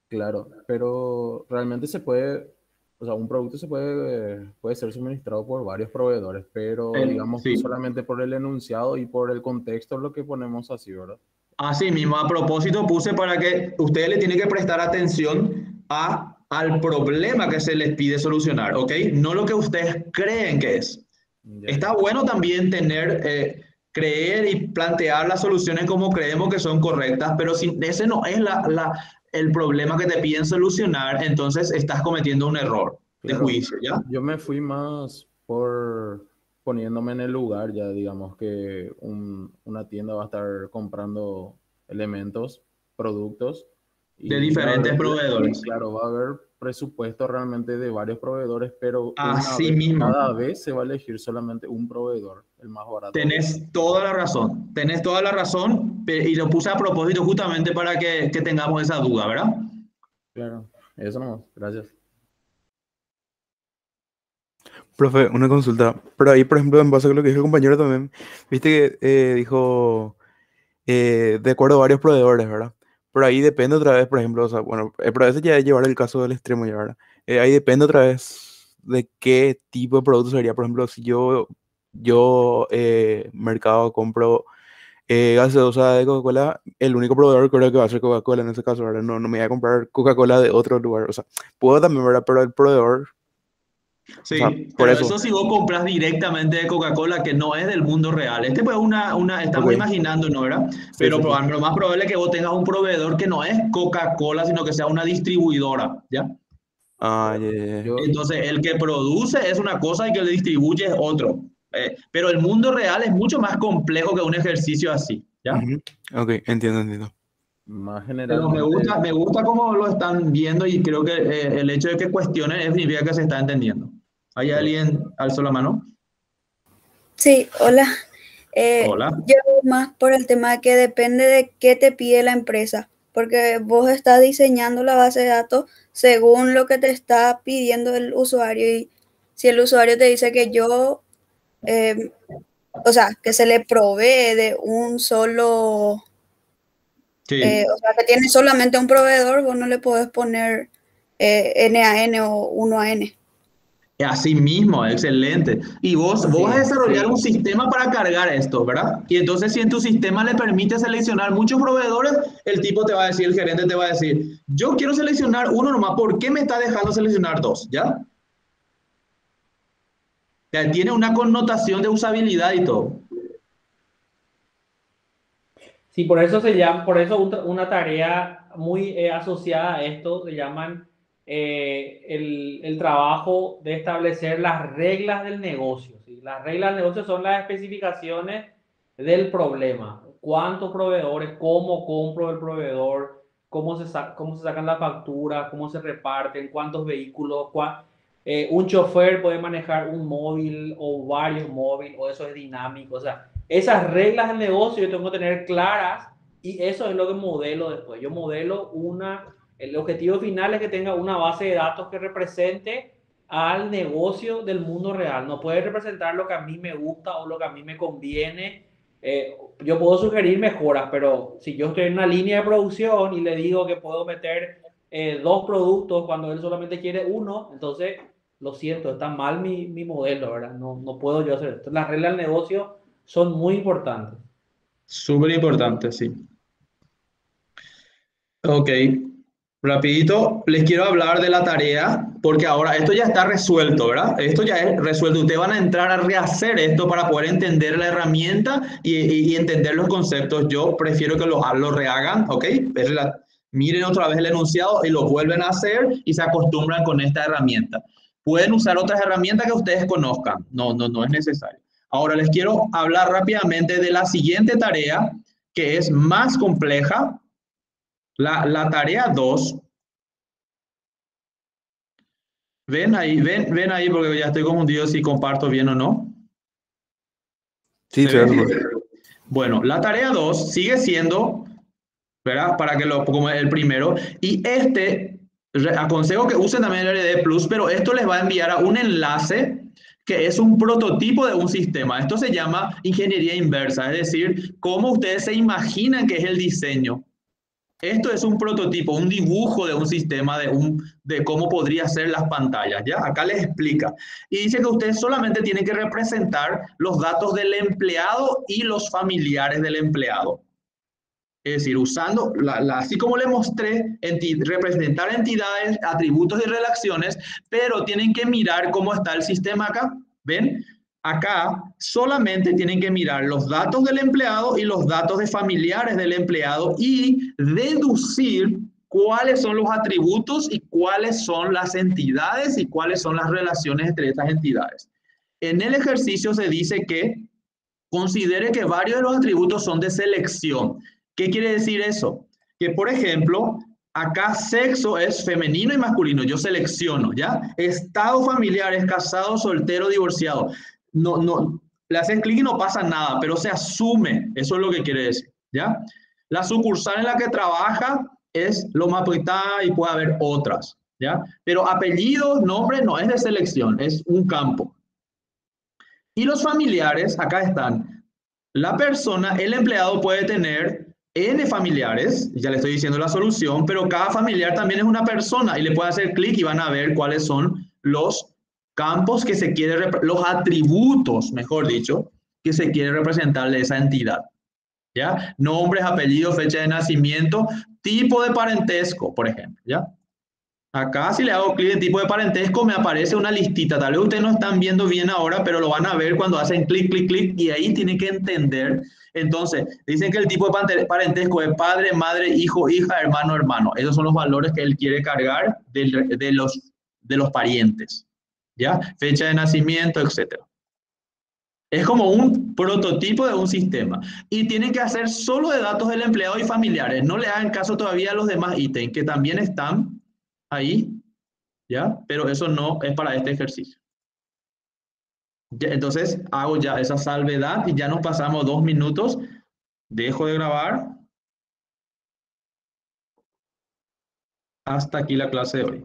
claro, pero realmente se puede, o sea, un producto puede ser suministrado por varios proveedores, pero digamos que Sí. solamente por el enunciado y por el contexto es lo que ponemos así, ¿verdad? Así mismo, a propósito puse para que ustedes le tienen que prestar atención al problema que se les pide solucionar, ¿ok? No lo que ustedes creen que es. Ya, Está ya. bueno también creer y plantear las soluciones como creemos que son correctas, pero si ese no es el problema que te piden solucionar, entonces estás cometiendo un error de Claro, juicio, ¿ya? yo me fui más por poniéndome en el lugar, ya digamos que una tienda va a estar comprando elementos, productos, De y diferentes y proveedores. claro, va a haber presupuesto realmente de varios proveedores, pero Así mismo. cada vez se va a elegir solamente un proveedor, el más barato. Tenés toda la razón, y lo puse a propósito justamente para que tengamos esa duda, ¿verdad? Claro, eso nomás, gracias. Profe, una consulta. Pero ahí, por ejemplo, en base a lo que dijo el compañero también, viste que dijo de acuerdo a varios proveedores, ¿verdad? Pero ahí depende otra vez, por ejemplo, o sea, bueno, pero a veces ya es llevar el caso del extremo ya, ¿verdad? Ahí depende otra vez de qué tipo de producto sería. Por ejemplo, si yo mercado compro gaseosa de Coca-Cola, el único proveedor creo que va a ser Coca-Cola en ese caso, ¿verdad? No, no me voy a comprar Coca-Cola de otro lugar. O sea, puedo también, ¿verdad? Pero el proveedor, o sea, Sí, por pero eso. eso si vos compras directamente de Coca-Cola, que no es del mundo real. Pues estamos Ok, imaginando, ¿no? ¿Verdad? sí, Pero sí, sí. lo más probable es que vos tengas un proveedor que no es Coca-Cola, sino que sea una distribuidora, ¿ya? Ah, ya, ya, ya. Yo, Entonces, el que produce es una cosa y que le distribuye es otro. Pero el mundo real es mucho más complejo que un ejercicio así, ¿ya? Ujú. Ok, entiendo, entiendo. más Pero generalmente, me gusta cómo lo están viendo y creo que el hecho de que cuestionen significa que se está entendiendo. ¿Hay pero alguien alzó la mano? Sí, hola. Hola. Yo más por el tema de que depende de qué te pide la empresa, porque vos estás diseñando la base de datos según lo que te está pidiendo el usuario y si el usuario te dice que o sea, que se le provee de un solo, Sí. o sea, que tiene solamente un proveedor, vos no le podés poner N a N o 1 a N. Así mismo, excelente. Y vos vas a Sí, desarrollar un sí. sistema para cargar esto, ¿verdad? Y entonces si en tu sistema le permite seleccionar muchos proveedores, el tipo te va a decir, el gerente te va a decir, yo quiero seleccionar uno nomás, ¿por qué me está dejando seleccionar dos? ¿Ya? Ya tiene una connotación de usabilidad y todo. Sí, por eso se llama, por eso una tarea muy asociada a esto se llaman el trabajo de establecer las reglas del negocio. ¿Sí? Las reglas del negocio son las especificaciones del problema. ¿Cuántos proveedores? ¿Cómo compro el proveedor? ¿Cómo se sacan las facturas? ¿Cómo se reparten? ¿Cuántos vehículos? Un chofer puede manejar un móvil o varios móviles o eso es dinámico. O sea, esas reglas del negocio yo tengo que tener claras y eso es lo que modelo después. Yo modelo el objetivo final es que tenga una base de datos que represente al negocio del mundo real. No puede representar lo que a mí me gusta o lo que a mí me conviene. Yo puedo sugerir mejoras, pero si yo estoy en una línea de producción y le digo que puedo meter dos productos cuando él solamente quiere uno, entonces lo siento, está mal mi modelo, ¿verdad? No, no puedo yo hacer esto. Las reglas del negocio son muy importantes. Súper importante, sí. Ok, rapidito, les quiero hablar de la tarea, porque ahora esto ya está resuelto, ¿verdad? Esto ya es resuelto. Ustedes van a entrar a rehacer esto para poder entender la herramienta y entender los conceptos. Yo prefiero que lo rehagan, ¿ok? Miren otra vez el enunciado y lo vuelven a hacer y se acostumbran con esta herramienta. Pueden usar otras herramientas que ustedes conozcan. No es necesario. Ahora les quiero hablar rápidamente de la siguiente tarea, que es más compleja. La tarea 2 ¿Ven ahí porque ya estoy confundido si comparto bien o no? Sí, ¿Se ve? profe. Bueno, la tarea 2 sigue siendo, ¿verdad? Para que lo como el primero. Y aconsejo que usen también el RD Plus, pero esto les va a enviar a un enlace que es un prototipo de un sistema. Esto se llama ingeniería inversa, es decir, cómo ustedes se imaginan que es el diseño. Esto es un prototipo, un dibujo de un sistema, de cómo podría ser las pantallas, ¿ya? Acá les explica. Y dice que ustedes solamente tienen que representar los datos del empleado y los familiares del empleado. Es decir, usando, así como le mostré, representar entidades, atributos y relaciones, pero tienen que mirar cómo está el sistema acá. ¿Ven? Acá solamente tienen que mirar los datos del empleado y los datos de familiares del empleado y deducir cuáles son los atributos y cuáles son las entidades y cuáles son las relaciones entre estas entidades. En el ejercicio se dice que considere que varios de los atributos son de selección. ¿Qué quiere decir eso? Que, por ejemplo, acá sexo es femenino y masculino. Yo selecciono, ¿ya? Estado familiar es casado, soltero, divorciado. No, le hacen clic y no pasa nada, pero se asume. Eso es lo que quiere decir, ¿ya? La sucursal en la que trabaja es Loma Prieta y puede haber otras, ¿ya? Pero apellido, nombre, no es de selección, es un campo. Y los familiares, acá están. La persona, el empleado puede tener N familiares, ya le estoy diciendo la solución, pero cada familiar también es una persona y le puede hacer clic y van a ver cuáles son los campos que se quiere, los atributos, mejor dicho, que se quiere representar de esa entidad. ¿Ya? Nombres, apellidos, fecha de nacimiento, tipo de parentesco, por ejemplo, ¿ya? Acá si le hago clic en tipo de parentesco me aparece una listita. Tal vez ustedes no están viendo bien ahora, pero lo van a ver cuando hacen clic, clic, clic y ahí tienen que entender. Entonces, dicen que el tipo de parentesco es padre, madre, hijo, hija, hermano, hermano. Esos son los valores que él quiere cargar de los parientes. ¿Ya? Fecha de nacimiento, etc. Es como un prototipo de un sistema. Y tienen que hacer solo de datos del empleado y familiares. No le hagan caso todavía a los demás ítems que también están ahí, ¿ya? Pero eso no es para este ejercicio. Entonces, hago ya esa salvedad y ya nos pasamos 2 minutos. Dejo de grabar. Hasta aquí la clase de hoy.